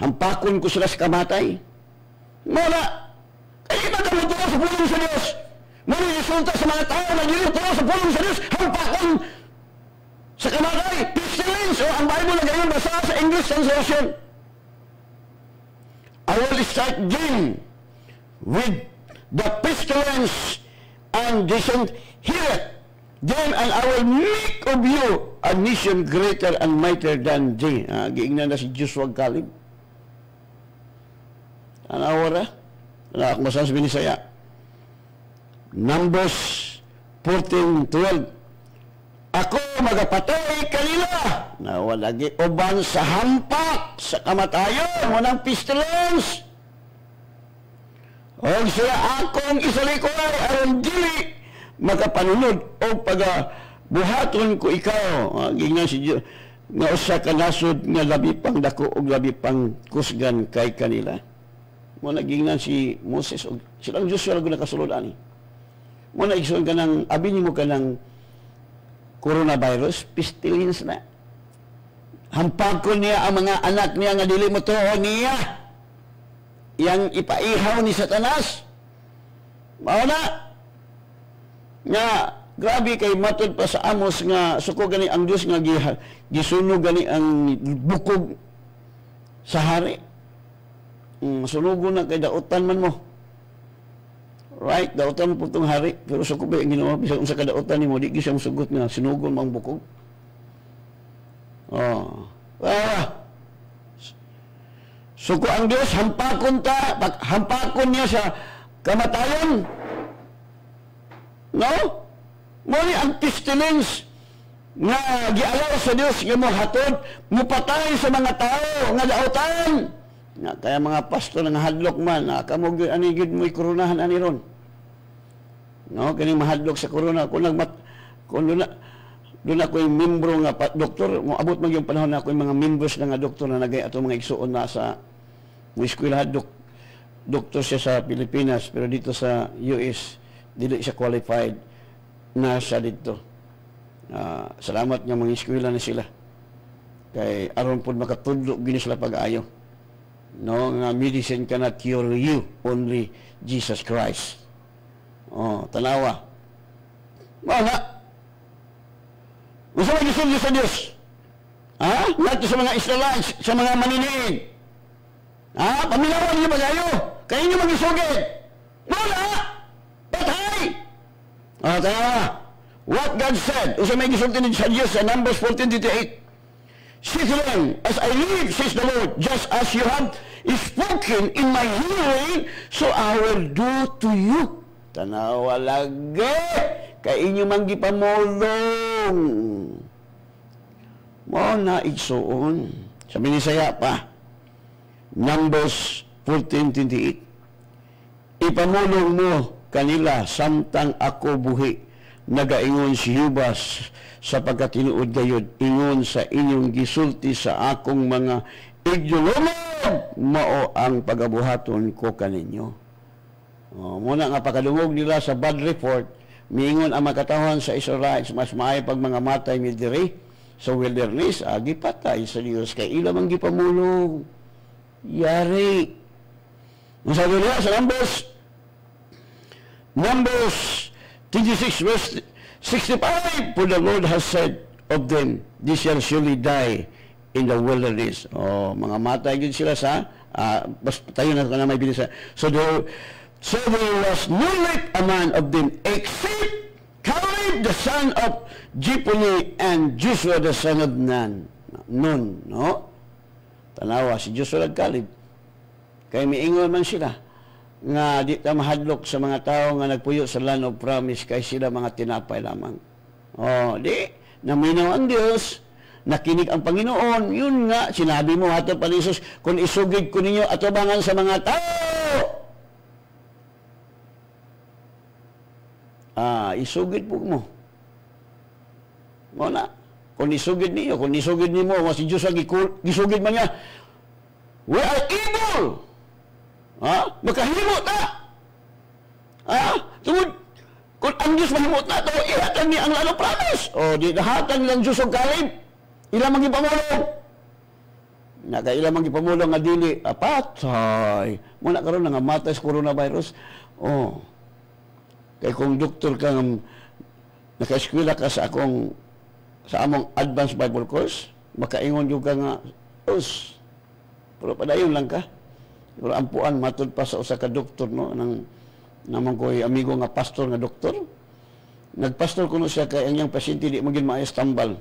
Hampakon ko sila sa kamatay. Mula. Kaya ba kami tuwa sa pulong sa Diyos? Muna isulta sa mga tao na dili tuwa sa pulong sa Diyos. Hampakon sa kamatay. Pestilence. O ang Bible na ganyan basa sa English translation. I will strike them with the pestilence and they shall hear it. Then and I will make of you a nation greater and mightier than they. Giingnan na si Joshua Caleb. Anawara? Ako masasabi ni saya. Numbers 14:12. Ako magapatay kanila na walagi uban sa hampak sa kamatayon mo ng pestilence. O siya akong isalikoy aron dili makapanunod o pagabuhaton ko ikaw. Gingnan si Dios nga usa ka nasod nga labi pang dako og labi pang kusgan kay kanila. Mo nagingnan si Moses og silang Joshua lagu nakasulod ani. Mo na igsoon ka ng abini mo ka ng coronavirus, pestilence na. hampakon niya ang mga anak niya nga dili mo tuo niya. Yang ipaihaw ni Satanas. Mao na. Nga, grabe kay matod pa sa Amos nga suko gani ang Dios nga gisunog gani ang bukog sa hari. Sunugo na kay dautan man mo. Right, dautan po itong hari. Pero suko ba yung ginawa bisag unsa ka dautan nimo di gyud siya musugot nga sinugon mang bukog. Oh. Suko ang Dios hampakon niya sa kamatayon. No? Muli ang pestilence nga gialaw sa Dios nga mohatod mupatay sa mga tao nga dautan. Nga kaya mga pastor nga hadlok man kamo gyud ani gyud mo'y koronahan ani ron. No, kani mahadlok sa corona kun doon ako yung membro nga doktor, abot man yung panahon na ako yung mga members na nga doktor na nagay ato mga igsuon na sa eskwelahan doktor siya sa Pilipinas pero dito sa US dili siya qualified na siya dito. Salamat nga mga eskwela na sila. Kay aron pud makatudlo gini sila pag-ayo. No, nga medicine cannot cure you, only Jesus Christ. Oh, tanawa. Wala. Gusto mo gisulyo sa Diyos? Ha? Lahat sa mga Israelites, sa mga maniniig. Ha? Paminawan niyo ba kayo? Kayo niyo mag-isugid. Wala! Patay! Tanawa. What God said, usa may gisulti ni sa Diyos sa Numbers 14:28. See to them, as I live, says the Lord, just as you have spoken in my hearing, so I will do to you. Tanawa lagi, kay inyo man gipamulong. Mo na igsuon. Sabi ni Saya pa, Numbers 14:28. Ipamulong mo kanila samtang ako buhi, nagaingon si Hubas sapagkat tinuod gayud ingon sa inyong gisulti sa akong mga idyolomog mao ang pagabuhaton ko kaninyo. Muna nga pakadungog nila sa bad report miingon ang makatawhan sa Israelites mas maayo pag mga matay mi diri sa wilderness agi patay sa Dios kay ila man gipamulong yari. Sabi nila sa Numbers 26 verse 65, for the Lord has said of them, they shall surely die in the wilderness. Mga matay din sila sa, tayo na may binisa. So there was not a man of them except Caleb the son of Jephunneh and Joshua the son of Nun. No? Tanawa, si Joshua at Caleb. Kaya miingon man sila nga di ta mahadlok sa mga tao nga nagpuyo sa land of promise kay sila mga tinapay lamang. Di naminaw ang Dios, nakinig ang Panginoon, yun nga sinabi mo ato pa ni Jesus, kung isugid ko ninyo atubangan sa mga tao. Isugid po mo. Wala. Kung isugid niyo, kung isugid nimo, si Diyos gisugid man niya, we are evil. Makahimot na. Tungod, kung ang Diyos mahimot na, ito, ihatan niya ang lalo promise. Di nahatan nilang Diyos ang Caleb. Ilang magipamulong. Ilang magipamulong nga dili, patay. Muna karon nga matay sa coronavirus. Kaya kung doktor ka, naka-eskwela ka sa among advanced Bible course, makaingon yung ka nga, pero padayon lang ka. Pero ampuan matud pa sa usa ka doktor no namang ko'y amigo nga pastor nga doktor. Nagpastor kuno siya kay ang iyang pasyente di magin maayos tambal.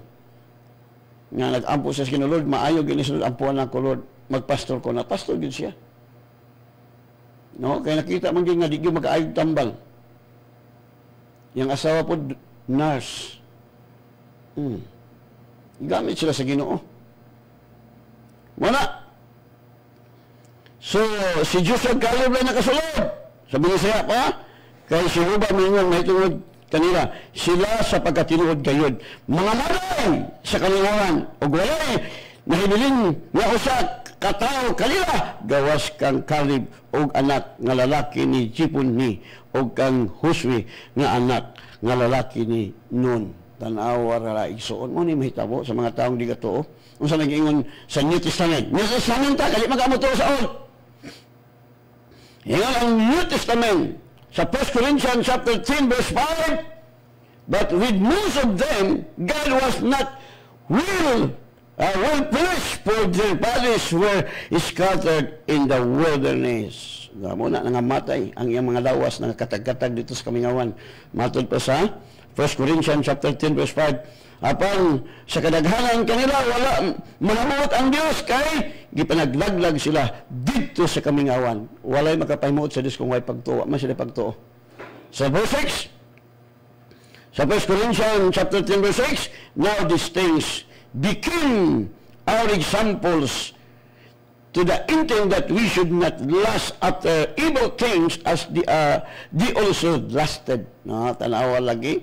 Nga nagampo siya sa Lord, maayo gini sunod ampuan ako Lord. Magpastor ko na pastor gid siya. No, kay nakita man gid nga di gyud mag-aayog tambal. Yang asawa po nurse. Gamit sila sa Ginoo. Wala. So, si Joshua Caleb lang nakasulod. Sabi niya siya pa, kay si Ruba mingon may tungod kanila, sila sa pagkatinuod gayud. Mga maray sa kanilangan, o walay, nahibiling nga usa katao kanila, gawas kang Caleb o anak nga lalaki ni Jephunneh o kang Huswi nga anak nga lalaki ni Nun. Tanawa ra igsuon mo ni mahitabo sa mga taong di katoo. Unsa nag-ingon sa New Testament? New Testament ta kali magamo to sa old. Ingon ang New Testament sa 1 Corinthians chapter 10 verse 5, but with most of them God was not well pleased, for their bodies were scattered in the wilderness. Muna nangamatay ang iyang mga lawas na katag-katag dito sa kamingawan. Matod pa sa 1 Corinthians chapter 10 verse 5, apang sa kadaghanan kanila wala manamuot ang Dios kay gipanaglaglag sila dito sa kamingawan. Walay makapahimuot sa Dios kung way pagtuo, man sila pagtuo. Sa verse 6, sa 1 Corinthians chapter 10 verse 6, now these things became our examples to the intent that we should not lust after evil things as they also lusted. No, tanawa lagi.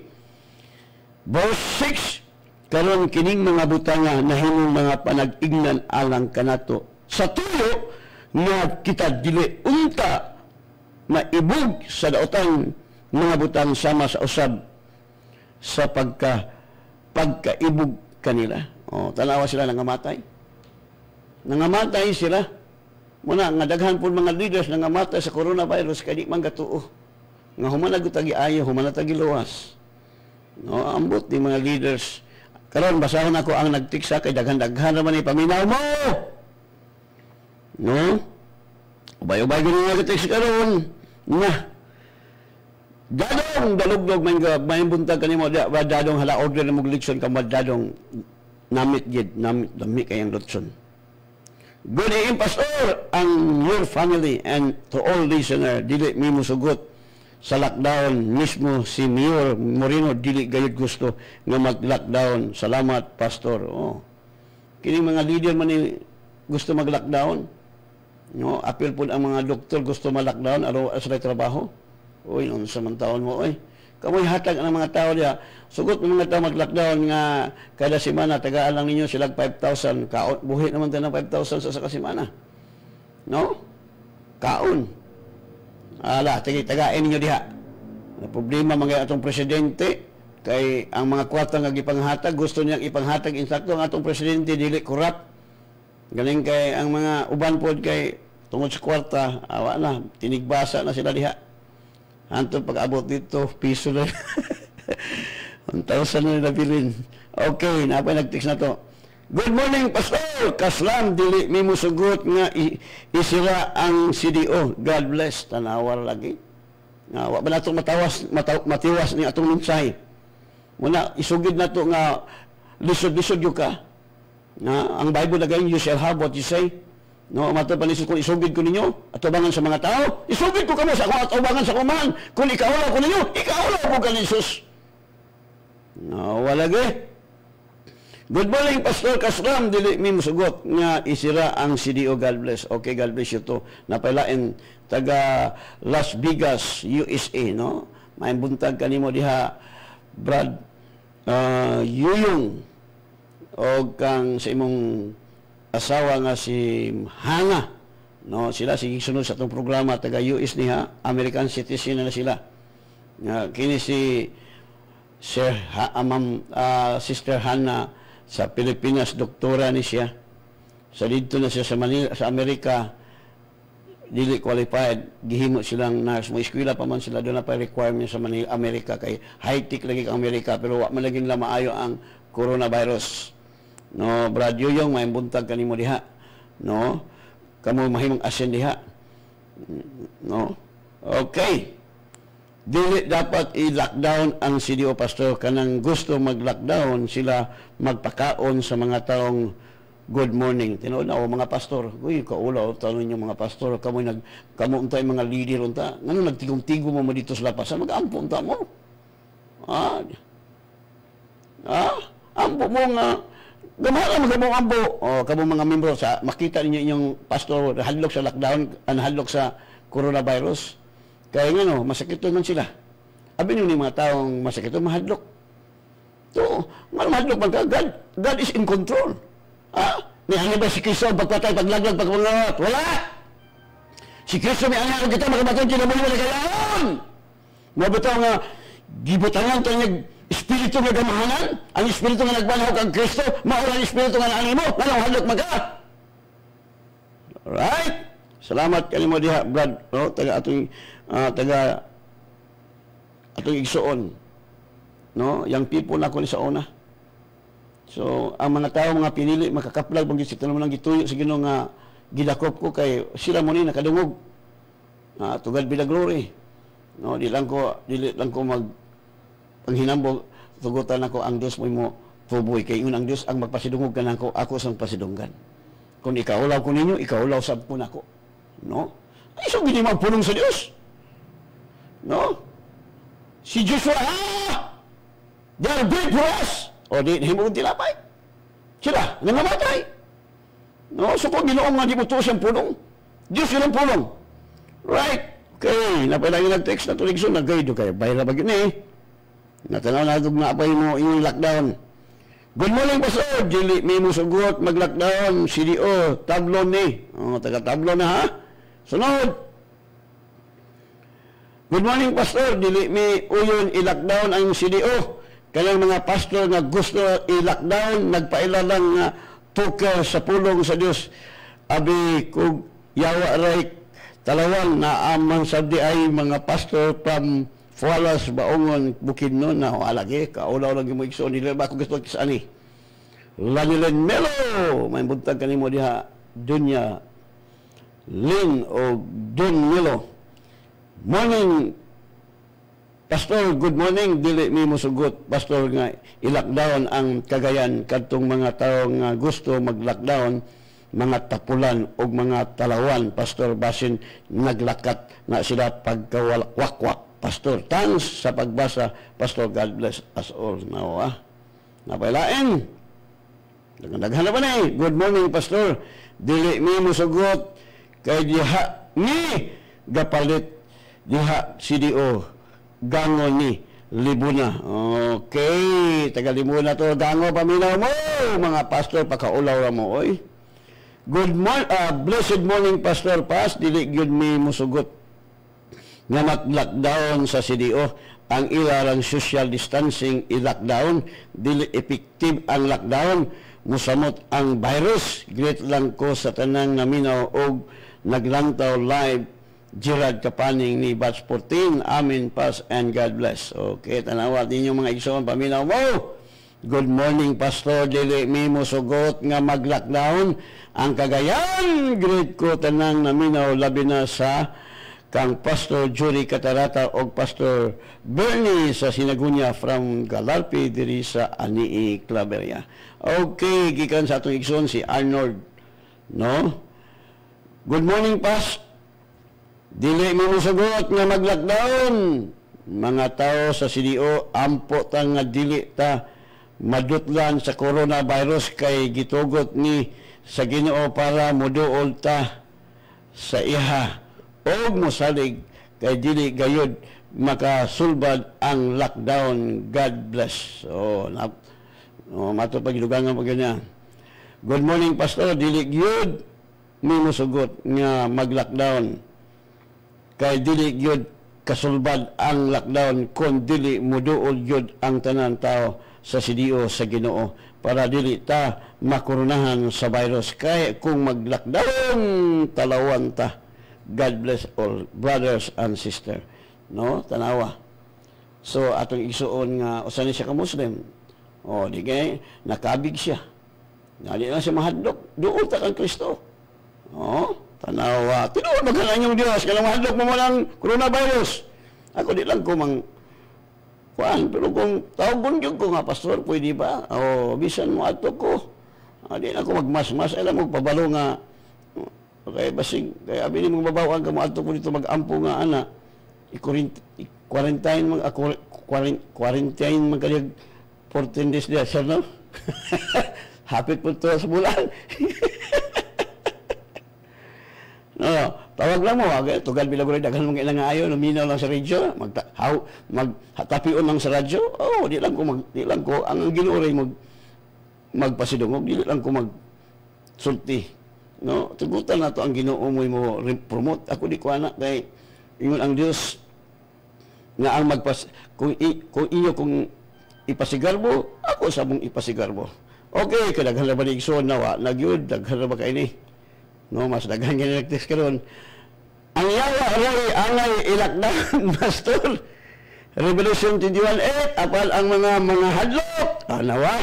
Verse 6, karon kining mga butanga nahimong mga panag-ignan alang kanato sa tuyo nga kita dili unta maibug sa daotang mga butang sama sa usab sa pagkaibug kanila. O, tanawa sila nangamatay. Nangamatay sila. Muna, nga daghan po mga leaders nangamatay sa coronavirus kaya di man gatuo. Nga humanag tagi ayo, humanag tagi luwas. No, ambot ni mga leaders. Karon basahon ako ang nagtiksa kay daghan-daghan naman ni paminaw mo. No? Ubay-ubay gani nga nagtiksa karon. Na. Dadong dalugdog may buntag kanimo dadong hala order na magliksyon ka dadong namit gid namit dami kayang lutson. Good evening, Pastor, and your family, and to all listener, dili mi musugot sa lockdown mismo si Mayor Moreno dili gayud gusto nga mag-lockdown. Salamat, Pastor. Oh. Kini mga leader man ni gusto mag-lockdown. No, apil pud ang mga doktor gusto mag-lockdown aro sa trabaho. Oy, noon sa man taon mo, oy. Kamoy hatag ang mga tao diya. Sugot ng mga tao mag-lockdown nga kada semana tagaan lang ninyo sila 5,000. Kaon, buhi naman tayo ng 5,000 sa kasemana. No? Kaon. Ala, tagain ninyo diha. Problema mga atong presidente kay ang mga kwarta nga gipanghatag gusto niyang ipanghatag insakto ang atong presidente dili korap. Galing kay ang mga uban pod kay tungod sa kwarta, awa na, tinigbasa na sila diha. Anto pag-abot dito, piso na. 1,000 na nabilin. Okay, napay nag-text na to. Good morning, Pastor. Kaslam, dili mi musugot nga isira ang CDO. God bless. Tanawar lagi. Wa ba nato matiwas ni atong mensahe. Muna, isugid na to nga lisod-lisod yung ka. Ang Bible lagay, you shall have what you say. No, mato panisod kung isugid ko ninyo atubangan sa mga tao, isugid ko kamo sa akong atubangan sa kuman. Kung ikaula ko ninyo, ikaula po ka ni Jesus. No, walagi. Good morning, Pastor Kasram, dili mi musugot nga isira ang CDO. God bless. Okay, God bless you to. Napailain taga Las Vegas, USA, no? May buntag kanimo diha, Brad Yuyong o kang sa imong asawa nga si Hana, no, sila sige sunod sa itong programa taga US niya, American citizen na sila. Kini si Sister Hana sa Pilipinas, doktora ni siya. Sa dito na siya sa Manila, sa Amerika, dili qualified, gihimo silang nurse. Mo eskwela pa man sila, doon na pa requirement sa Manila, Amerika kay high-tech lagi ang Amerika pero wa man laging lamaayo ang coronavirus. No, Brad Yuyong, may buntag kanimo diha. No? Kamo mahimong asin diha. No? Okay. Dili dapat i-lockdown ang CDO, Pastor. Kanang gusto mag-lockdown, sila magpakaon sa mga taong good morning. Tinuod na mga pastor. Uy, kaulaw, tanong niyo mga pastor. Kamo untay mga leader unta. Ngano nagtigom-tigom mo dito sa lapasan? Mag-ampo unta mo. Ampo mo nga. Gamahan mo kamong ambo. Kamong mga membro sa makita ninyo inyong pastor hadlok sa lockdown, hadlok sa coronavirus. Kaya nga no, masakit man sila. Abi ni mga taong masakit mahadlok. To, mahadlok man ka. God is in control. May angin ba si Kristo pagpatay, paglaglag, pagpangawat? Wala! Si Kristo may angin kita makamatay kinabuhi na kailangan. Mabitaw nga gibutangan tayo espiritu nga gamahanan, ang espiritu nga nagbanhaw kang Kristo, maura ang espiritu nga naanimo, nga nang maga. Alright? Salamat kanimo diha, Brad, no? taga atong igsuon. No? Yang people na ko ni sa una. So, ang mga tao, mga pinili, makakaplag, mag-isip na naman ang gituyo sa Ginoo nga gidakop ko kay sila mo ni nakadungog. Tugad bila glory. No, dili lang ko mag panghinambog tugutan ako ang Dios mo tuboy kay ingon ang Dios ang magpasidungog kanako ako sang pasidunggan. Kung ikaulaw ko ninyo, ikaulaw sab ko nako. No? Ay so gini magpulong sa Dios. No? Si Joshua, they are great for us. O di himong tilapay. Sila, nangamatay. No, so kung Ginoo nga di mo tuos ang pulong. Diyos yun ang pulong. Right? Okay, napalagi nag-text na tulig so, nag-guide kayo. Bayra ba yun eh? Natanaw na itong napay mo yung lockdown. Good morning, Pastor. Dili, may musugot, mag-lockdown, CDO, tablon ni. Taga-tablon na ha? Sunod. Good morning, Pastor. Dili, may uyon i-lockdown ang CDO. Kanyang mga pastor nga gusto i-lockdown, nagpailalang nga tuker sa pulong sa Diyos. Abi, kung yawa ray talawan na amang sabdi ay mga pastor from Fualas, Baongon, Bukidnon na alagi, kaulaw lagi mo ikso nila ba kung gusto kisani. Lanilen Melo, may buntag kanimo diha, Dunya Lin o Dun Melo. Morning, Pastor, good morning. Dili mi musugot, Pastor, nga i-lockdown ang Cagayan kadtong mga tao nga gusto mag-lockdown, mga tapulan o mga talawan, Pastor, basin naglakat na sila pagkawakwak. Pastor, thanks sa pagbasa, Pastor, God bless us all. Now, napailain. Naghan na ba na eh? Good morning, Pastor. Dili mi musugot kay diha ni gapalit diha CDO. Gango ni Libuna. Okay. Taga Libuna to. Gango, paminaw mo. Mga pastor, pakaulaw mo. Oy. Good morning. Blessed morning, Pastor Pas. Dili gyud mi musugot nga mag-lockdown sa CDO. Ang ilarang social distancing i-lockdown. Dili effective ang lockdown. Musamot ang virus. Great lang ko sa tanang naminaw og naglantaw live Gerard Kapaning ni Batch 14. Amen, Pas, and God bless. Okay, tanawa din yung mga igsoon, paminaw mo. Good morning, Pastor. Dili mi musugot nga mag-lockdown ang Cagayan. Great ko tanang naminaw labi na sa kang Pastor Jury Catarata o Pastor Bernie sa Sinagunya from Galarpi diri sa Anii, Claveria. Okay, gikan sa atong igsoon si Arnold. No? Good morning, Pas. Dili mo musugot nga mag-lockdown. Mga tao sa CDO, ampo ta nga dili ta madutlan sa coronavirus kay gitugot ni sa Ginoo para moduol ta sa iha. O mosalig kay dili gayud makasulbad ang lockdown. God bless. Mato pagidugangan pa ganyan. Good morning, Pastor. Dili gyud mi musugot nga mag-lockdown. Kay dili gyud kasulbad ang lockdown kung dili moduol gyud ang tanan tao sa CDO sa Ginoo para dili ta makurunahan sa virus. Kay kung mag-lockdown talawan ta. God bless all brothers and sisters. No, tanawa. So atong igsuon nga usa ni siya ka Muslim. Di kay nakabig siya. Dali na siya mahadlok. Duol ta kang Kristo. Tanawa. Tinuod magkalan yung Diyos. Kailang mahadlok mo lang coronavirus. Ako di lang ko kuan. Pero kung tawgon yung ko nga, Pastor, pwede ba? Bisan mo ato ko. Di na ako magmas-mas. Alam mo, pabalo nga. Okay, basig. Kaya abinin mong babawang ka mo ato ko dito mag-ampo nga, ana. I-quarantine magkalig 14 days diya. Sir, no? Hapit po ito sa bulan. No, tawag lang mo, tugal bilagulay daghan mga ilang ayo, luminaw lang sa radyo, maghatapion lang sa radyo. Di lang ko ang ginuray magpasidungog, di lang ko magsulti. No, tugutan na to ang Ginoo mo promote. Ako di ko ana kay ingon ang Dios nga ang kung ipasigarbo, ako sa mong ipasigarbo. Okay, kadaghan na ba ni igsoon nawa, nagyud, daghan na ba kayo ni? No, mas daghan ka nag-text ka ron. Ang yawa, angay ilakdan, Pastor. Revelation 21:8, apal ang mga hadlok, nawa,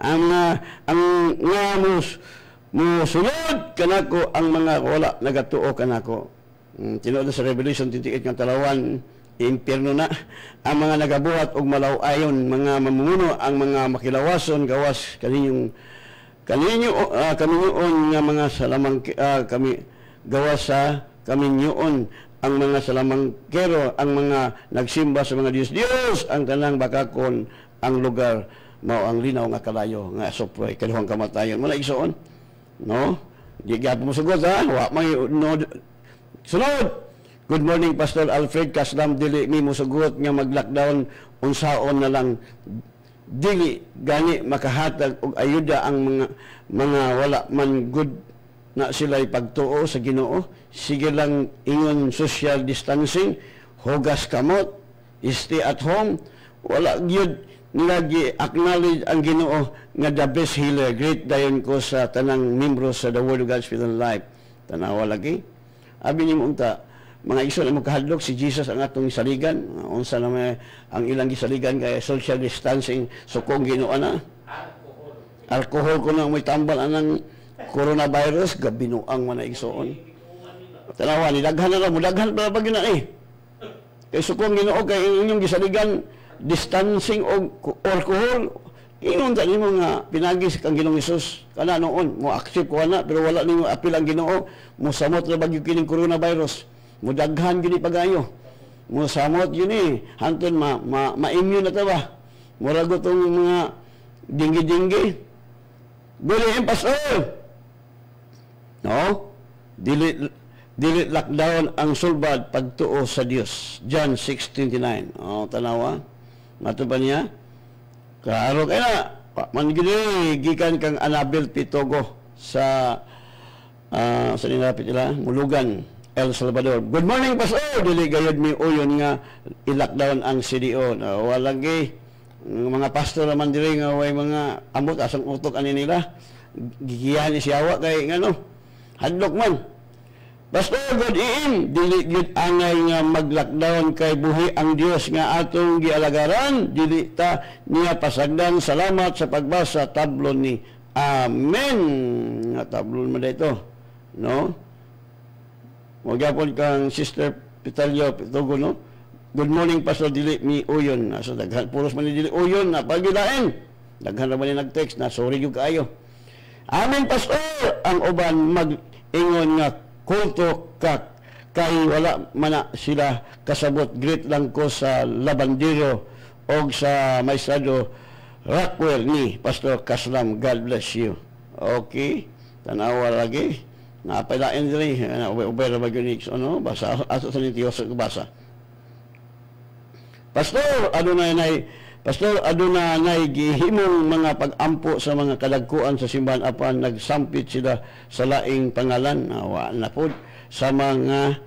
ang nga musunod kanako, ang mga wala nagatuo kanako. Tinuod sa Revelation 28 nga talawan, impierno na ang mga nagabuhat og malaw-ayon, mga mamumuno, ang mga makilawason gawas kaninyo nga mga salamang kami gawas sa kaminyoon, ang mga salamangkero, ang mga nagsimba sa mga Diyos, ang tanang bakakon, ang lugar mao ang linaw nga kalayo nga soproy kaduhang kamatayon. Mala igsoon, no? Di gyapon mo sugod ha, wa may no. Sunod. Good morning, Pastor Alfred Kaslam. Dili mi musugot nga mag-lockdown unsaon na lang, dili gani makahatag og ayuda ang mga wala man good na sila'y pagtuo sa Ginoo. Sige lang ingon social distancing, hugas kamot, stay at home. Wala gyud nila gi-acknowledge ang Ginoo nga the best healer. Great dayon ko sa tanang membro sa The Word of God Spirit and Life. Tanawa lagi. Abi ni mo unta, mga iso na magkahadlok si Jesus ang atong saligan. Unsa na may ang ilang gisaligan kay social distancing, so kung Ginoo na alcohol ko na may tambal anang coronavirus, gabinuang man na igsoon. Tanawa ni daghan na lang mo, daghan pa ba gina eh. Kay sukong Ginoo kay inyong gisaligan distancing og alcohol, ingon ta nimo nga pinagis kang Ginoong Hesus kana noon mo accept ko na, pero wala nimo apil ang Ginoo, mo samot ra bagyo kining coronavirus, mo daghan gini pagayo, mo samot gini hanton ma-immune na ta ba, mura gutong mga dinggi-dinggi. Guli Pastor, no? Dili lockdown ang sulbad pagtuo sa Dios. John 6:29. Tanawa. Mato pa niya. Kaaro kay na. Man gini gikan kang Anabel Pitogo sa nilapit nila, Mulugan, El Salvador. Good morning, Pastor. Dili gayud mi uyon nga i-lockdown ang CDO. Walagi mga pastor naman diri nga way mga amot asang utok ani nila. Gigiyan ni siyawa kay ngano. Hadlok man. Pastor, good in, dili gyud angay nga mag-lockdown kay buhi ang Dios nga atong gialagaran, dili ta niya pasagdan. Salamat sa pagbasa tablon ni. Amen. Nga tablon mo dito, no? Magyapon kang Sister Pitalio Pitogo, no? Good morning, Pastor, dili mi uyon. So daghan puros man ni dili uyon na pagilain. Daghan ra man ni nag-text na sorry gyud kaayo. Amen, Pastor. Ang uban mag-ingon nga kulto kay wala man sila kasabot. Great lang ko sa Labandero o sa Maestado Rockwell ni Pastor Kaslam. God bless you. Okay. Tanawa lagi. Napailain diri. Ubay ra magyunik. Ano? Basa. Ato sa nitiyo sa basa. Pastor, aduna gihimong mga pag-ampo sa mga kadagkuan sa simbahan apan nagsampit sila sa laing pangalan. Wa na pod sa mga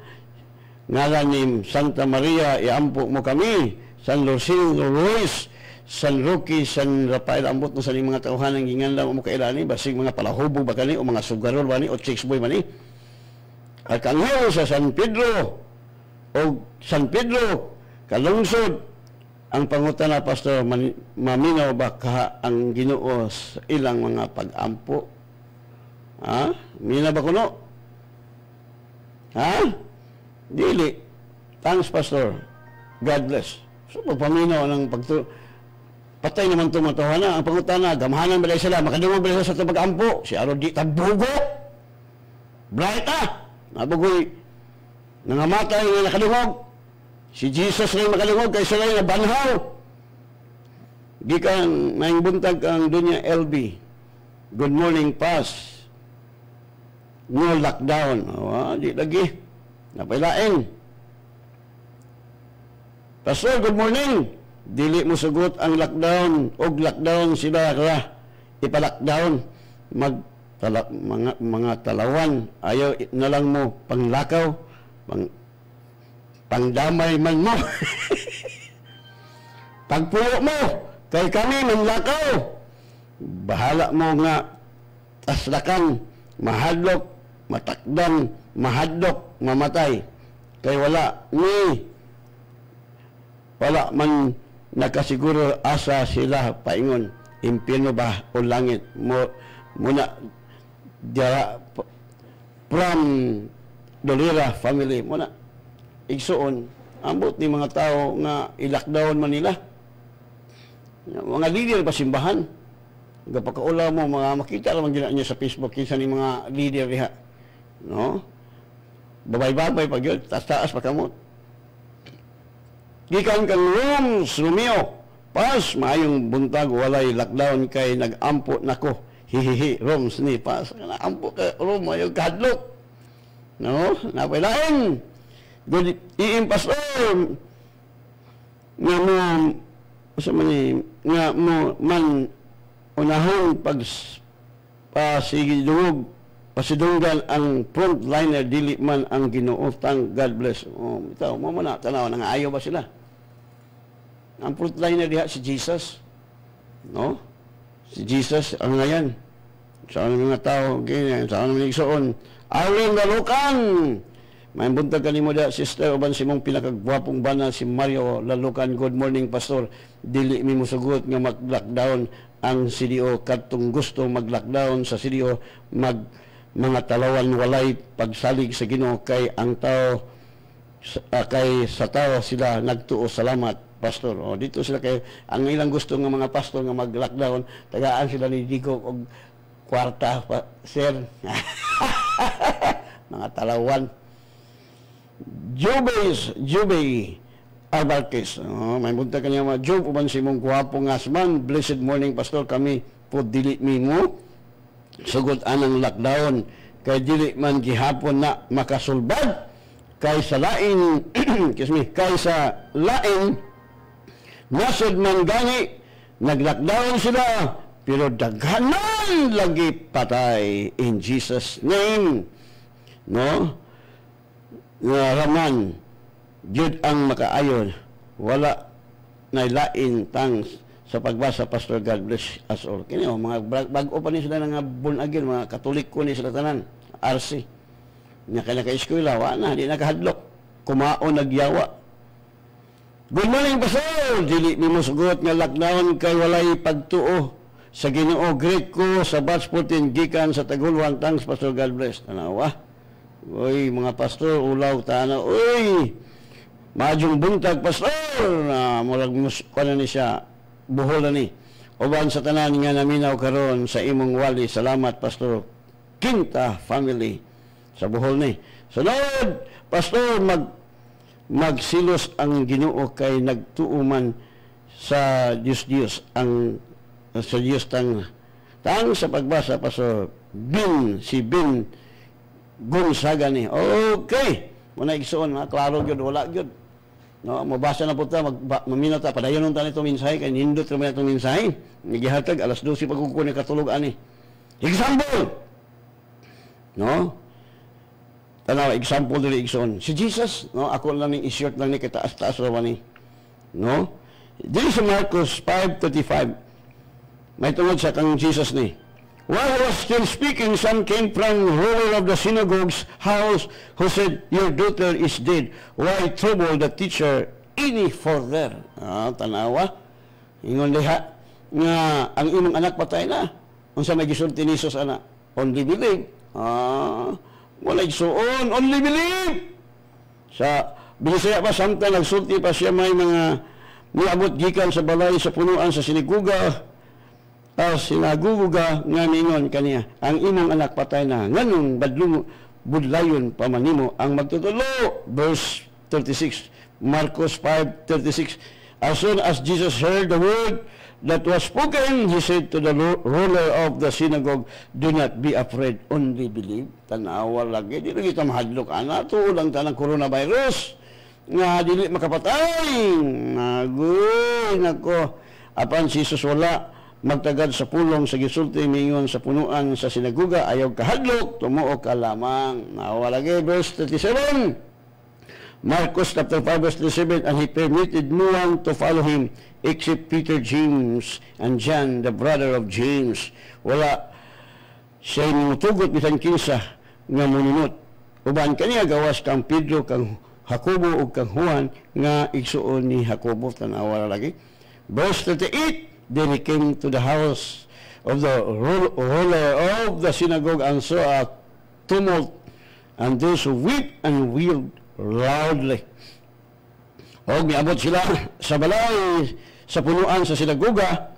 ngalan ni Santa Maria, iampo mo kami. San Lucio Ruiz, San Roque, San Rafael, ambot mo sa mga tauhan ang ginganlan mo kailani, basig mga palahubog ba kani o mga sugarol ba ni o chicks boy ba ni. Arkanghel sa San Pedro o San Pedro kalungsod. Ang pangutana, Pastor, maminaw ba ka ang Ginoo sa ilang mga pag-ampo? Ha? Mina ba kuno? Ha? Dili. Thanks, Pastor. God bless. So, pagpaminaw ng patay naman tumatawa na. Ang pangutana, gamahanan ba sila? Makadungog ba sila sa pag-ampo? Si Aro di tabugo. Bright nabugoy. Nangamatay nga nakadungog. Si Jesus rin makalingog kay sila yung banhaw. Gikan maing buntag ang Dunya LB. Good morning, Pas. No lockdown. Di lagi. Napailain. Pastor, good morning. Dili mo sugot ang lockdown. Og lockdown sila ra. Ipa-lockdown. Mga talawan. Ayaw na lang mo panglakaw. Pangdamay man mo. Pagpulo mo, Kay kami manlakaw. Bahala mo nga taslakan, mahadlok, matakdan, mahadlok, mamatay. Kay wala man nakasiguro asa sila paingon, impyerno ba o langit. Muna diara from Dolira family muna igsuon ambot ni mga tao nga i-lockdown man nila. Mga leader pa simbahan. Gapakaula mo mga makita lang gina niya sa Facebook kinsa ni mga leader diha. No? Babay-babay pag yun, taas-taas pa kamot. Gikan kang Romeo, pas maayong buntag walay lockdown kay nag-ampo nako. Hihihi, Roms ni pas. Ampo ka Rom ayog kadlok. No? Napailain. Good pastor nga mo sa nga mo man unahon pag pasigidungog pasidunggan ang frontliner dili man ang Ginoo. Thank God bless. Ito mo na tanaw nga ayaw ba sila? Ang frontliner diha si Jesus. No? Si Jesus ang ngayon. Sa mga tao ganyan, sa mga igsoon. Arlen Lalukan. May buntag kanimo da sister uban si mong pinakagwapong bana si Mario Lalukan. Good morning pastor. Dili mi mosugot nga mag-lockdown ang CDO kadtong gusto mag-lockdown sa CDO mga talawan walay pagsalig sa Ginoo kay ang tao kay sa tao sila nagtuo salamat pastor. O dito sila kay ang ilang gusto nga mga pastor nga mag-lockdown tagaan sila ni Digo og kwarta pa sir. Mga talawan. Jubei Albarquez. May bunta kanya mga Job uban si mong guwapong asman. Blessed morning pastor kami po dili mo sugot anang lockdown kay dili man gihapon na makasulbad kay sa lain kay sa lain nasod man gani nag-lockdown sila pero daghanan lagi patay in Jesus name. No? Nga raman jud ang makaayon wala nailain tang sa pagbasa pastor. God bless us all. Kini mga bag-o pa ni sila nga born again mga Katoliko ni sila tanan RC nya kay naka-eskwela wa na di nakahadlok kumaon nagyawa. Good morning pastor. Dili mi mosugot nga lockdown kay walay pagtuo sa Ginoo. Great ko sa batch 14 gikan sa Tagulwan. Thanks pastor. God bless. Tanawa. Uy, mga pastor, ulaw tana. Uy, majong buntag, pastor. Murag kuha ni siya, buhol na ni. Uban sa tanan nga naminaw karon sa imong wali. Salamat, pastor. Quinta family sa buhol ni. Sunod, pastor, magsilos ang Ginoo kay nagtuuman sa Diyos ang sa Diyos tang sa pagbasa, pastor. Si Bin Gonzaga ni. Okay. Muna igsoon, klaro gyud wala gyud. No, mabasa na po ta, maminaw ta padayon ta nito mensahe kay nindot ra man itong mensahe. Nigihatag alas 12 pagkuko ni katulog ani. Example. No? Tanaw example dili igsoon. Si Jesus, no, ako lang ning i-short lang ni kitaas-taas ra ni. No? Dili sa Marcos 5:35. May tungod sa kang Jesus ni. While he was still speaking, some came from the ruler of the synagogue's house who said, "Your daughter is dead. Why trouble the teacher any further?" Tanawa. Ingon diha nga ang imong anak patay na. Unsa may gisulti ni Jesus ana? Only believe. Wala igsuon, only believe. Sa Bisaya pa samtang nagsulti pa siya may mga niabot gikan sa balay sa punuan sa siniguga. Sinaguguga nga ningon kaniya, ang imong anak patay na, nganong budlayon pamanimo ang magtutulo. Verse 36, Marcos 5:36. As soon as Jesus heard the word that was spoken, he said to the ruler of the synagogue, "Do not be afraid, only believe." Tanawa lagi, di lagi kita mahadlok. Tuulang tanang coronavirus. Nga dili makapatay. Nagoy, nako. Apan si Jesus wala magtagad sa pulong sa gisulti mingon sa punuan sa sinaguga ayaw kahadlok tumuo ka lamang. Nawa lagi verse 37. Marcos chapter 5 verse 7, and he permitted no one to follow him except Peter, James, and John, the brother of James. Wala siya mutugot bisan kinsa nga mununot. Uban kaniya gawas kang Pedro, kang Jacobo ug kang Juan nga igsuon ni Jacobo, tanawa lagi. Verse 38, then he came to the house of the ruler of the synagogue and saw a tumult, and those who wept and wailed loudly. O miabot sila sa balay sa punuan sa sinagoga.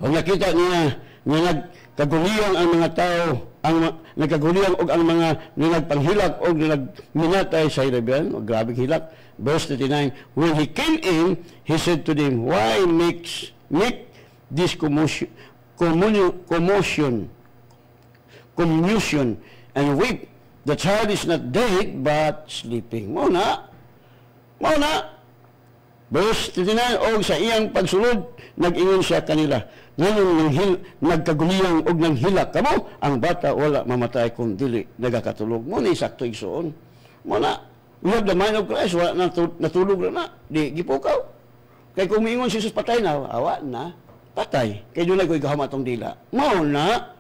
O nakita niya nagkaguliyang ang mga tao, nagkaguliyang og ang mga nagpanghilak o nagminatay sa ilabihan. O grabing hilak. Verse 39, when he came in, he said to them, why make this commotion and weep? The child is not dead, but sleeping. Mauna. Verse 39, o sa iyang pagsulod, nag-ingon siya kanila. Ngayon, nagkaguliyang og nang hilak kamo, ang bata wala mamatay kung dili nagakatulog. Muna sakto igsuon. Muna, we have the mind of Christ, wala natulog na. Di gipukaw. Kaya kung miingon si Jesus patay na, awa na, patay. Kaya doon ko ikaw matong dila. Mauna,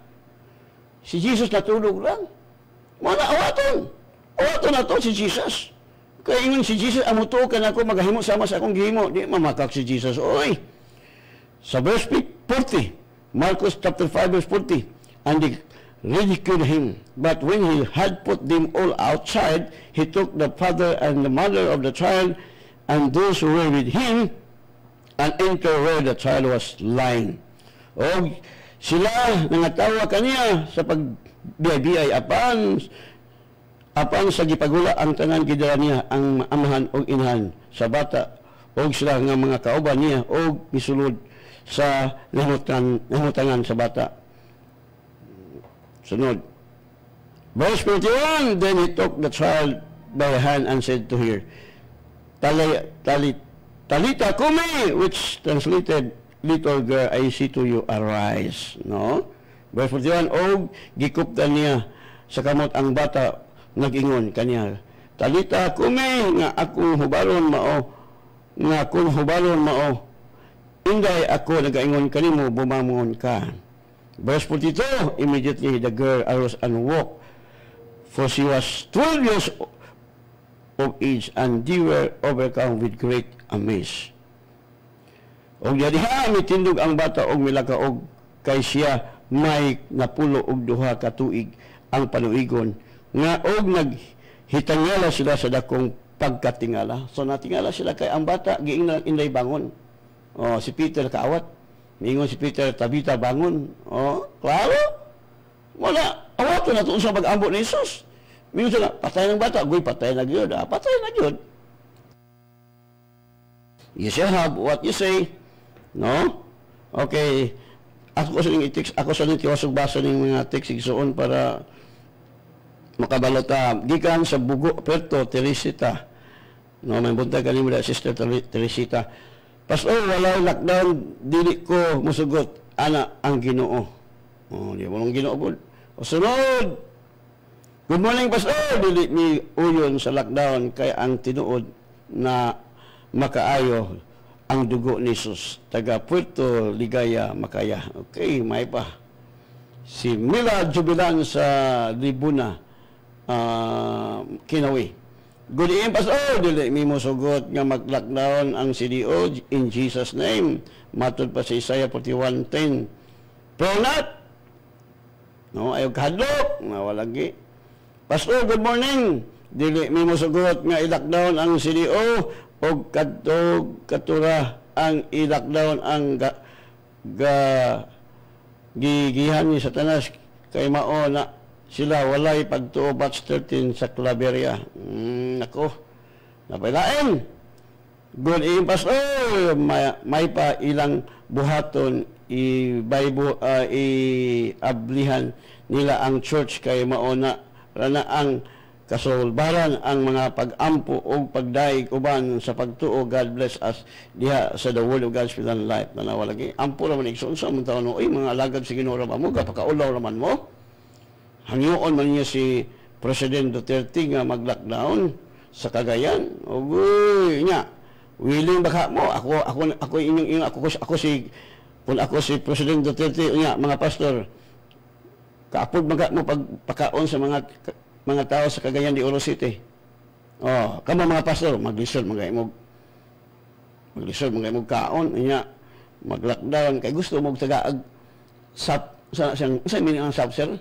si Jesus natulog lang. Muna, awaton na to si Jesus. Kaya ingon si Jesus, amuto ka na ako, maghahimo sama sa akong gihimo. Di mamakak si Jesus. Oy! Sa verse 40, Marcos chapter 5 verse 40, and they ridiculed him. But when he had put them all outside, he took the father and the mother of the child and those who were with him and entered where the child was lying. O sila nangatawa kaniya sa pagbiyay apan sa gipagula ang tanan gidala niya ang amahan o inahan sa bata o sila nga mga kauban niya o misulod sa nahimutangan sa bata. Sunod. Verse 41, then he took the child by the hand and said to her, Talita kumi, which translated, little girl, I say to you, arise. No? Verse 41, o gikuptan niya sa kamot ang bata, nag-ingon kaniya, Talita kumi, nga akong hubalon mao, inday ako nag-ingon kanimo, bumangon ka. Verse 42, immediately the girl arose and walked, for she was 12 years of age, and they were overcome with great amaze. Og diha mitindog ang bata og milaka og kay siya may napulo og duha ka tuig ang panuigon nga og naghitangala sila sa dakong pagkatingala. So natingala sila kay ang bata giingnan inday bangon. Oh, si Peter kaawat. Mingon si Peter, Tabita bangon. Oh, klaro. Wala awato na tuon sa pag-ambot ni Jesus. Mingon sila, patay ng bata, goy patay na gyud. Patay na gyud. You shall have what you say. No? Okay. Ako sa ning tiwasog basa ning mga text igsuon para makabalota. Gikan sa Bugo, Puerto Teresita. No, may buntag kanimo da Sister Teresita. Pastor, wala lockdown, dili ko musugot ana ang Ginoo. Oh, di mo Ginoo pud. O sunod. Good morning, Pastor. Dili mi uyon sa lockdown kay ang tinuod na makaayo ang dugo ni Jesus. Taga Puerto Ligaya, Makaya. Okay, may pa. Si Mila Jubilan sa Libuna, Kinawi. Good evening, Pastor. Dili mi mo sugot nga mag-lockdown ang CDO in Jesus' name. Matod pa sa Isaiah 41:10. Pray not. No, ayaw kahadlok. Nawalagi. Pastor, good morning. Dili mi mo sugot nga i-lockdown ang CDO o katura ang i-lockdown ang gigihan ni Satanas kay mao na sila walay pagtuo batch 13 sa Claveria. Nako, napailain. Good evening, Pastor. May pa ilang buhaton i-ablihan nila ang church kay mauna rana ang kasulbaran ang mga pag-ampo o pagdaig uban sa pagtuo. God bless us diha sa the Word of God's Spirit and Life. Nanawalagi. Ampo naman igsoon sa mga taon mo, mga alagad sa Ginoo ra mo, gapakaulaw naman mo. Hangyoon man niya si President Duterte nga mag-lockdown sa Cagayan. Uy, nya. Willing baka mo ako inyong ako si President Duterte nya mga pastor. Kaapod maga mo pagpakaon sa mga tao sa Cagayan de Oro City. Oh, kamo mga pastor maglisod magay mo kaon nya mag-lockdown kay gusto mo tagaag sa meaning ang sap sir.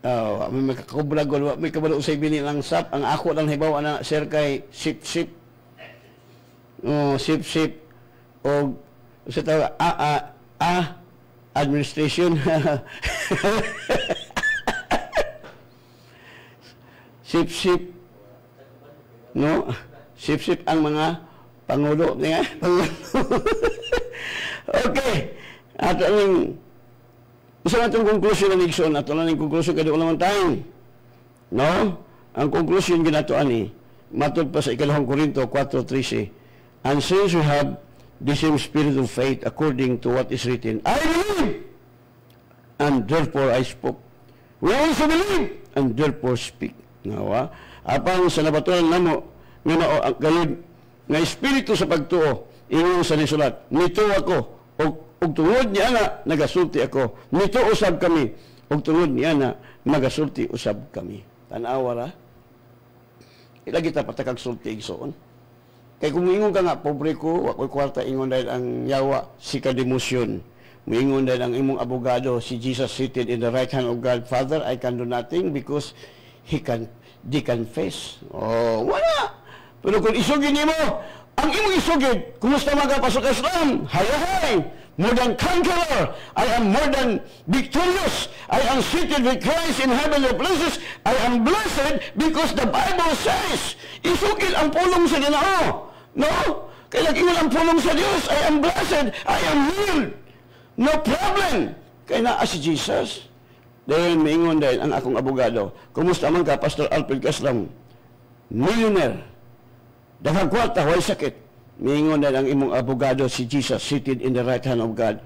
May kakubra ko, may kabalo usay bini lang sap. Ang ako lang hibaw na sir kay sip. Sip. O sa tawag, administration. Sip. No? Sip ang mga pangulo. Okay. At isa na itong conclusion na Nixon, at wala ng conclusion kada ulamang tayo. No? Ang conclusion ginato ani, matod pa sa 2 Corinto 4:13. And since we have the same spirit of faith according to what is written, I believe, and therefore I spoke. We also believe, and therefore speak. Nawa? Apang sa nabatulan namo, nga gayud, nga espiritu sa pagtuo, ingon sa nisulat, nito ako, og tungod niya na nagasulti ako. Nito usab kami. Og tungod niya na nagasulti usab kami. Tanawa ra. Ila kita patakag sulti igsoon. Kay kung ingon ka nga pobre ko, wa ko'y kwarta ingon dahil ang yawa si kademosyon. Moingon dahil ang imong abogado si Jesus seated in the right hand of God. Father, I can do nothing because he can confess. Oh, wala. Pero kung isugin mo, ang imong isugid, kumusta magapasok Islam? Hay! More than conqueror. I am more than victorious. I am seated with Christ in heavenly places. I am blessed because the Bible says, isugid ang pulong sa Ginoo. No? Kaya ingon ang pulong sa Diyos, I am blessed. I am healed. No problem. Kaya naa si Jesus. Dahil maingon dahil ang akong abogado. Kumusta man ka, Pastor Alfred Caslam? Millionaire. Daghang kwarta, way sakit. Mingon na ang imong abogado si Jesus seated in the right hand of God.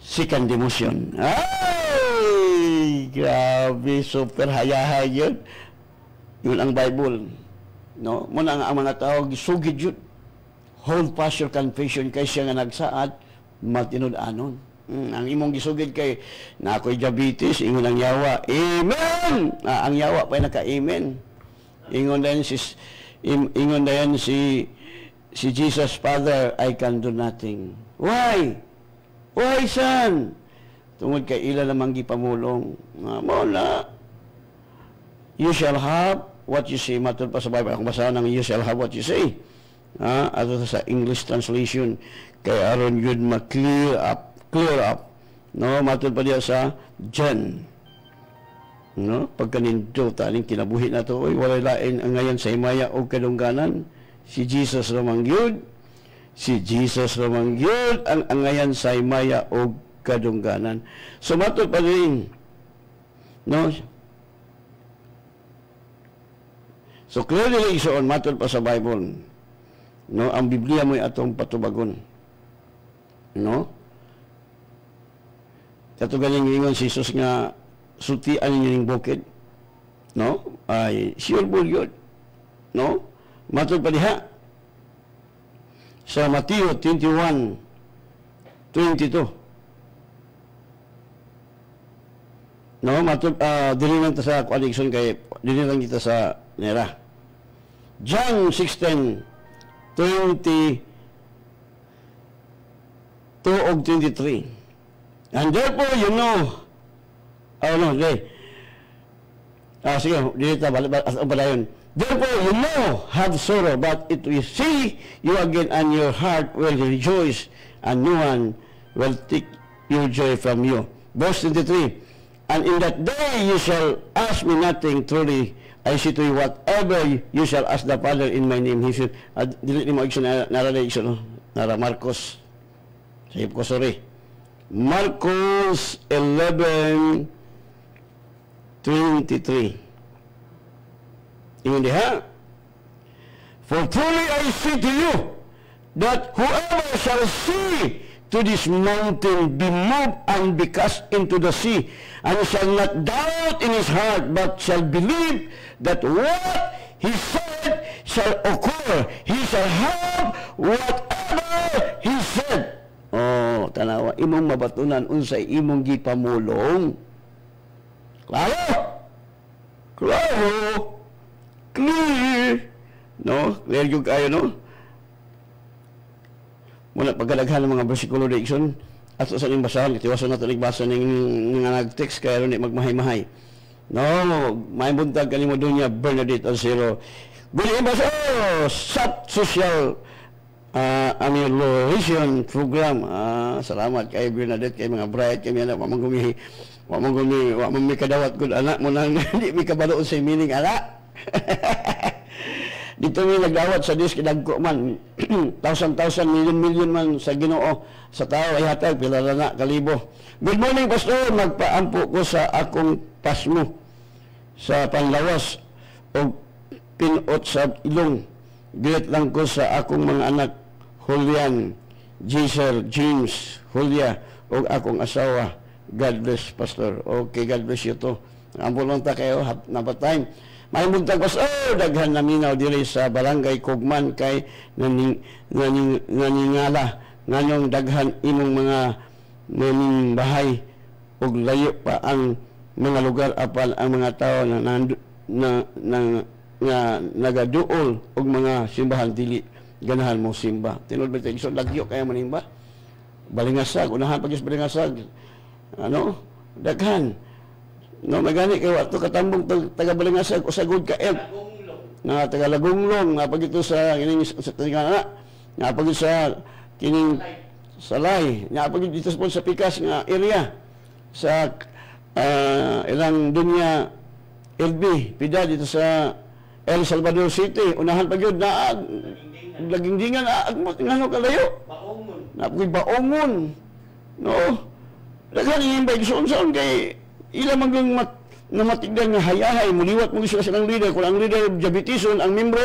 Second demotion. Ay! Grabe, super hayahay yun. Yun ang Bible. No? Muna ang mga tao, sugid yun. Hold fast your confession kay siya nga nagsaad, matinud-anon. Ang imong gisugid kay na ako'y diabetes, ingon ang yawa. Amen! Ang yawa pa'y naka-amen. Ingon na yan si Jesus, Father, I can do nothing. Why? Why, son? Tungod kay ila lamang gipamulong. Muna, you shall have what you say. Matod pa sa Bible, akong basahan ng you shall have what you say. Ato sa English translation, kay aron yun ma-clear up. No, matod pa diya sa John. No, pagkanindo taning kinabuhi na to, walay lain ang ngayon sa himaya o kadungganan. Si Jesus ramangyud, ang angayan sa himaya o kadungganan. So matod pa rin, no? So clearly igsoon, matod pa sa Bible, no? Ang Biblia mo'y atong patubagon, no? Katugaling ingon si Jesus nga sultian ninyo ng bukid, no? Ay sure yun, no? Matod pa diha sa Mateo 21:22. No, matod dili lang ta sa addiction kay dili lang kita sa nera. John 16:22 og 23. And therefore you know, sige, dili ta balayon. Therefore, you know, have sorrow, but it will see you again, and your heart will rejoice, and no one will take your joy from you. Verse 23, and in that day you shall ask me nothing. Truly, I say to you, whatever you shall ask the Father in my name, he should. Dili mo action nara Marcos. Sahib ko, sorry. Marcos 11:23. Ingon diha, for truly I say to you, that whoever shall see to this mountain, be moved and be cast into the sea, and shall not doubt in his heart, but shall believe that what he said shall occur. He shall have whatever he said. Oh, tanawa, imong mabatunan unsay imong gipamulong. Klaro? Klaro? Clear? No? Clear yung kayo, no? Muna pagkalaghan ng mga bersikulo na ikson, at sa inyong basahan, katiwasan natin nagbasa ng nag-text kaya rin mahay-mahay. No, may buntag kanimo doon niya, Bernadette Alcero. Guliin ba sa social amelioration program. Salamat kay Bernadette, kay mga bright, kay mga mamang kadawat ko, anak mo nang hindi may kabaloon sa meaning, anak. Dito may nagdawat sa Diyos, kinagko man, thousand, million man sa Ginoo, sa tao ay hatag, pilala na, kalibo. Good morning, Pastor. Magpaampo ko sa akong pasmo sa panlawas o pinot sa ilong. Greet lang ko sa akong mga anak, Julian, Jaser, James, Julia, o akong asawa. God bless, Pastor. Okay, God bless you to. Ampo lang ta kayo, napat time. May buntag Pastor, daghan na minaw diri sa barangay Kugman kay naningala nganyong daghan imong mga bahay ug layo pa ang mga lugar apan ang mga tao na nagaduol og mga simbahan dili ganahan mo simba. Tinod ba tayo lagyo kaya manimba? Balingasag, unahan pagis balingasag. Ano? Daghan. No, magani kay wato katambong taga Balingasag o sagod ka na taga Lagunglong nga pagito sa kining sa tingana nga pagito sa kining Salay nga pagito dito sa Pikas nga area sa ilang dunya LB pida dito sa El Salvador City unahan pagyud na lagingdingan ngano kalayo baongon no daghan yung imbay soon kay ilang magang namatigdan nga hayahay, muliwat mo sila silang leader. Kung ang leader diabetison, ang membro,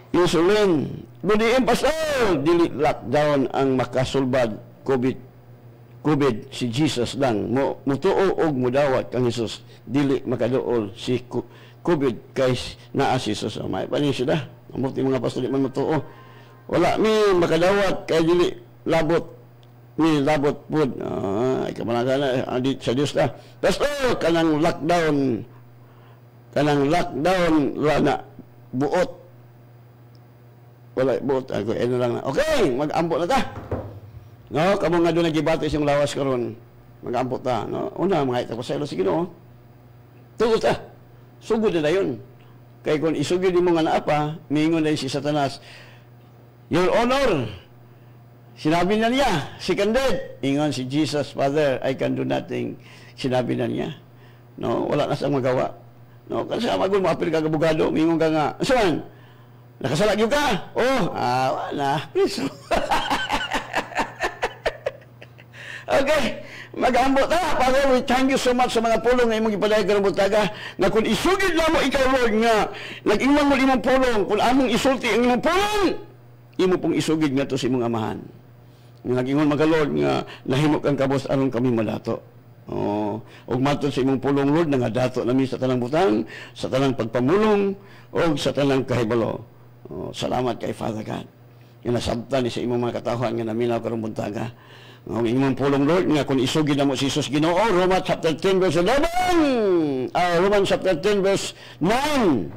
insulin. Budiin Pastor, dili lockdown ang makasulbad COVID si Jesus lang. Mutuo og mudawat kang Jesus. Dili makaduol si COVID kay naa si Jesus. May panin sila. Amuti mga pastor, di man mutuo. Wala mi makadawat kay dili labot. Ni labot pud ay kamanagana sa Dios na Pastor kanang lockdown wala buot ako lang na okay mag-ampo na ta no kamo nga doon nagibati siyang lawas karon mag-ampo ta no una mga ita pasaylo sige no tugot ta sugod na dayon kay kung isugid mo nga naapa mingon na si Satanas Your Honor. Sinabi na niya, seconded. Ingon si Jesus, Father, I can do nothing. Sinabi na niya. No, wala na siyang magawa. No, kasi magul mo apil ka kabugado, mingon ka nga. Saan? Nakasalag yung ka? Oh, wala. Please. Okay, mag-ambot ta. Father, we thank you so much sa mga pulong na imong ipaday karong butaga. Na kung isugid na mo ikaw, Lord, nga nag-ingman mo imong pulong, kung among isulti ang imong pulong, imo pong isugid nga to sa imong amahan. Nag-ingon magalord nga nahimo kang kabos aron kami madato. Og matod sa imong pulong Lord nga dato nami sa tanang butang, sa tanang pagpamulong og sa tanang kahibalo. Salamat kay Father God. Nga nasabtan ni sa imong mga katawhan nga naminaw karong buntaga. Ang imong pulong Lord nga kung isugid na mo si Jesus Ginoo, Romans chapter 10 verse 11. Romans chapter 10 verse 9.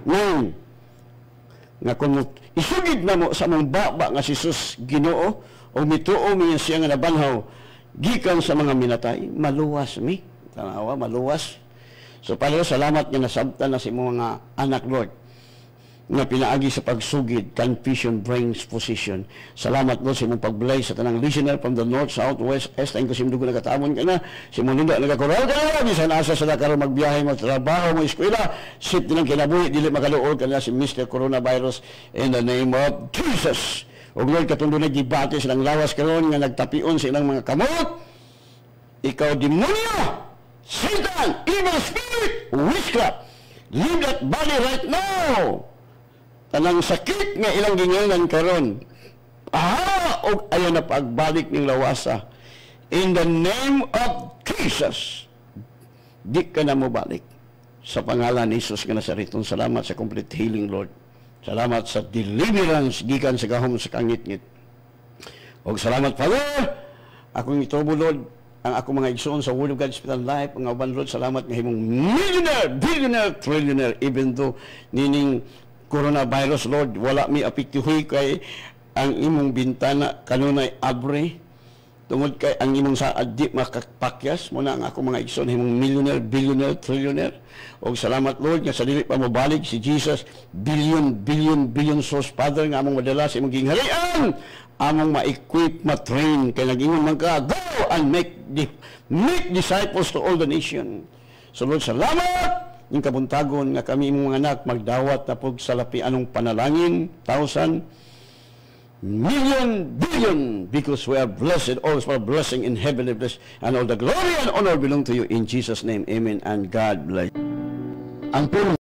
Nga kung isugid na mo sa mong baba nga si Jesus Ginoo o mituo miya siya nga nabanhaw gikan sa mga minatay, maluwas mi. Tanawa, maluwas. So, Padre, salamat nga nasabtan na sa mga anak, Lord, nga pinaagi sa pagsugid, confusion brings position. Salamat, Lord, sa imong pagblay sa tanang listener from the north, south, west, east, ayun ko si mdugo nagatamon ka na, si mong linda nagakoral ka na, bisan asa sa karon magbiyahe mo, trabaho mo, eskwela, sip nilang kinabuhi, dili makaluol ka na si Mr. Coronavirus in the name of Jesus. O Lord, katundo na gibati silang lawas karon nga nagtapion sa ilang mga kamot. Ikaw, demonyo, Satan, evil spirit, witchcraft, leave that body right now. Tanang sakit nga ilang ginganan karon. og ayaw na pagbalik ning lawasa. In the name of Jesus, di ka na mo balik. Sa pangalan ni Jesus nga Nazareton, salamat sa complete healing, Lord. Salamat sa deliverance gikan sa gahom sa kangit-ngit. Og salamat, Father, akong itubo, Lord, ang ako mga igsoon sa Word of God Hospital Life, ang aban, Lord, salamat nga himong millionaire, billionaire, trillionaire, even though nining coronavirus, Lord, wala mi apiktuhoy kay ang imong bintana kanunay abre, tungod kay ang imong saad di makapakyas mo na ang ako mga igsoon himong millionaire, billionaire, trillionaire. Og salamat, Lord, nga sa dili pa mabalik si Jesus, billion souls, Father, nga among madala sa imong gingharian, among ma-equip, ma-train, kay nag-ingon man ka, go and make disciples to all the nation. So, Lord, salamat yung kabuntagon nga kami imong mga anak magdawat na pog sa lapi anong panalangin, 1,000, million, billion, because we are blessed, all for blessing in heavenly blessed, and all the glory and honor belong to you in Jesus' name. Amen, and God bless. Ang